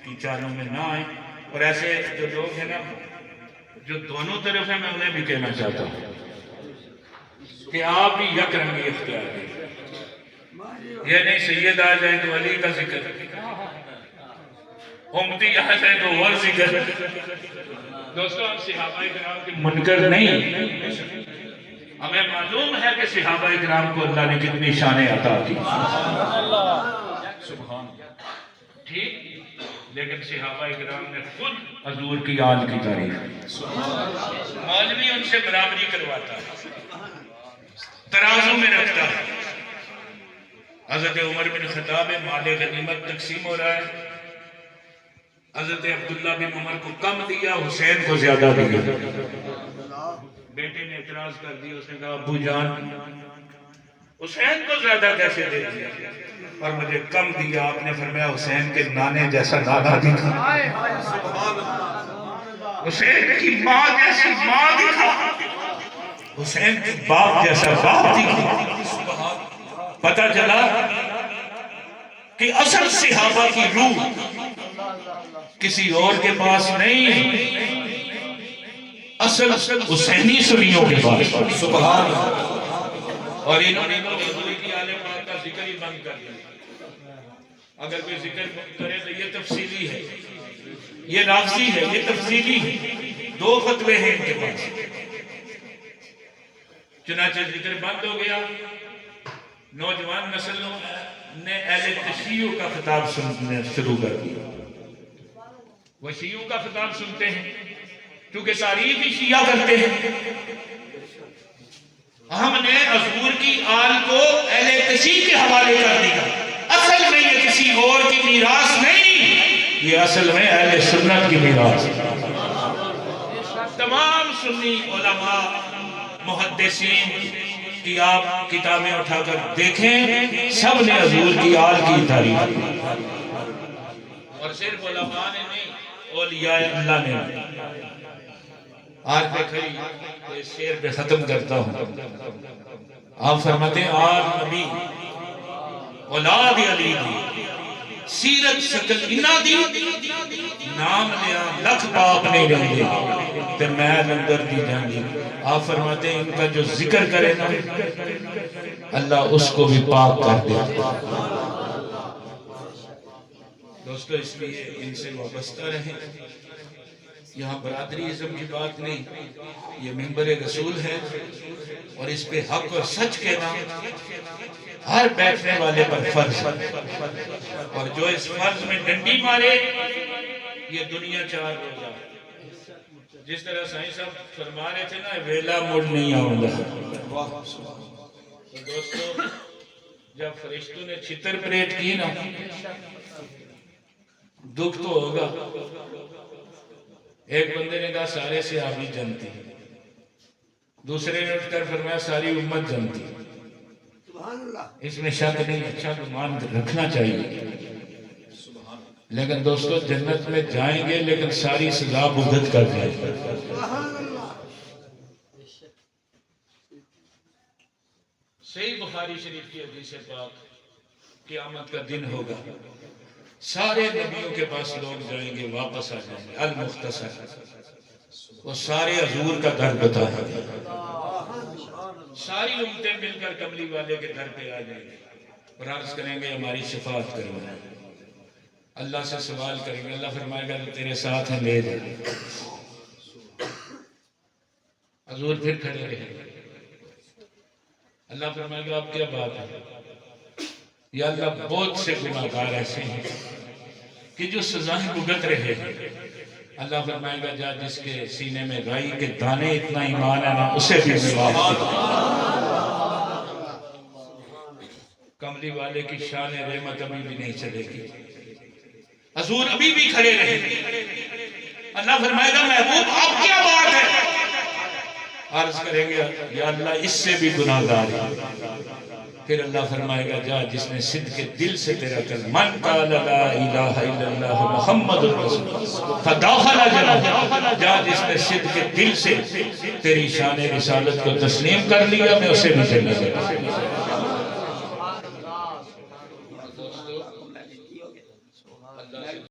کی چالوں میں نہ آئیں، اور ایسے جو لوگ ہیں نا جو دونوں طرف ہیں، میں انہیں بھی کہنا چاہتا ہوں کہ آپ بھی یک رنگی اختیار کریں. یہ نہیں سید آ جائیں تو علی کا ذکر، امتی آ جائیں تو اور ذکر. دوستو ہم صحابہ کرام کے منکر نہیں، ہمیں معلوم ہے کہ صحابہ کرام کو اللہ نے کتنی شانیں عطا کی، سبحان ٹھیک، لیکن صحابہ کرام نے خود حضور کی آل کی تعریف. مولوی ان سے برابری کرواتا ہے، ترازو میں رکھتا ہے. حضرت عمر بن خطاب مال غنیمت تقسیم ہو رہا ہے، حضرت عبداللہ بن عمر کو کم دیا، حسین کو زیادہ دیا. بیٹے نے اعتراض کر دیا، اس نے کہا ابو جان حسین کو زیادہ کیسے دے دیا اور مجھے کم دیا؟ آپ نے فرمایا حسین کے نانے جیسا نانا دکھا، حسین کی ماں جیسی ماں دکھا، حسین کی باپ جیسا باپ دکھا. پتہ چلا کہ اصل صحابہ کی روح کسی اور کے پاس نہیں، اصل حسینی سنیوں کے پاس. سبحان اللہ. اور انہوں نے حضور کی آل پاک کا ذکر ہی بند کر دیا. اگر کوئی ذکر کرے تو یہ تفصیلی ہے، یہ لفظی ہے، یہ تفصیلی ہے. دو فتوے ہیں ان کے پاس. چنانچہ ذکر بند ہو گیا. نوجوان نسلوں نے اہل تشیع کا خطاب سننا شروع کر دیا. وہ شیعوں کا خطاب سنتے ہیں کیونکہ تعریف ہی شیعہ کرتے ہیں. ہم نے حضور کی آل کو اہل تشیع کے حوالے کر دیا. اصل میں یہ کسی اور کی میراث نہیں، یہ اصل میں اہل سنت کی میراث. تمام سنی علماء محدثین کی آپ کتابیں اٹھا کر دیکھیں، سب نے حضور کی آل کی تعریف کی. اور صرف علماء نے نہیں، اولیاء اللہ نے. آج پہ کھڑی اس شعر پہ ختم کرتا ہوں. آپ فرماتے ہیں آج نبی اولاد علی دی، سیرت شکل انا دی، نام لیا لکھ باپ نہیں رہے تے میں اندر دی جانگی. آپ فرماتے ہیں ان کا جو ذکر کرے نا اللہ اس کو بھی پاک کر دے. دوستو اس لیے ان سے وابستہ رہیں. یہاں برادری ازم کی بات نہیں، یہ منبر رسول ہے اور اس پہ حق اور سچ کہنا ہر بیٹھنے والے پر فرض ہے. اور جو اس فرض میں ڈنڈی مارے یہ دنیا چار ہو جائے. جس طرح سائیں صاحب فرما رہے تھے نا ویلا موڑ نہیں آؤں گا. تو دوستو جب فرشتوں نے چھتر پریٹ کی نا دکھ تو ہوگا. ایک بندے نے کہا سارے صحابی جنتی، دوسرے نے اٹھ کر فرمایا ساری امت جنتی. اس میں شک نہیں، اچھا گمان رکھنا چاہیے. لیکن دوستو جنت میں جائیں گے لیکن ساری سزا بھگت کر جائیں گے. صحیح بخاری شریف کی حدیث پاک قیامت کا دن ہوگا، سارے نبیوں کے پاس لوگ جائیں گے، واپس آ جائیں گے. المختصر وہ سارے حضور کا در بتائیں گے. ساری امتیں مل کر کملی والے کے در پہ آ جائیں گے اور عرض کریں گے ہماری شفاعت کرو. اللہ سے سوال کریں گے، اللہ فرمائے گا تیرے ساتھ ہیں لے جا. حضور پھر کھڑے رہیں گے. اللہ فرمائے گا اب کیا بات ہے؟ یا اللہ بہت سے گناہگار ایسے ہیں کہ جو سزائیں بھگت رہے ہیں. اللہ فرمائے گا جا جس کے سینے میں رائی کے دانے اتنا ایمان ہے نا اسے بھی معاف کر. کملی والے کی شان رحمت ابھی بھی نہیں چلے گی. حضور ابھی بھی کھڑے رہے. اللہ فرمائے گا محبوب اب کیا بات ہے؟ عرض کریں گے یا اللہ اس سے بھی گناہگار ہے. پھر اللہ فرمائے گا جا جس نے صدق دل سے تیرا کلمہ من قال لا الہ الا اللہ محمد رسول فداخل جنہ، جا جس نے صدق دل سے تیری شان رسالت کو تسلیم کر لیا میں اسے بھی جنت.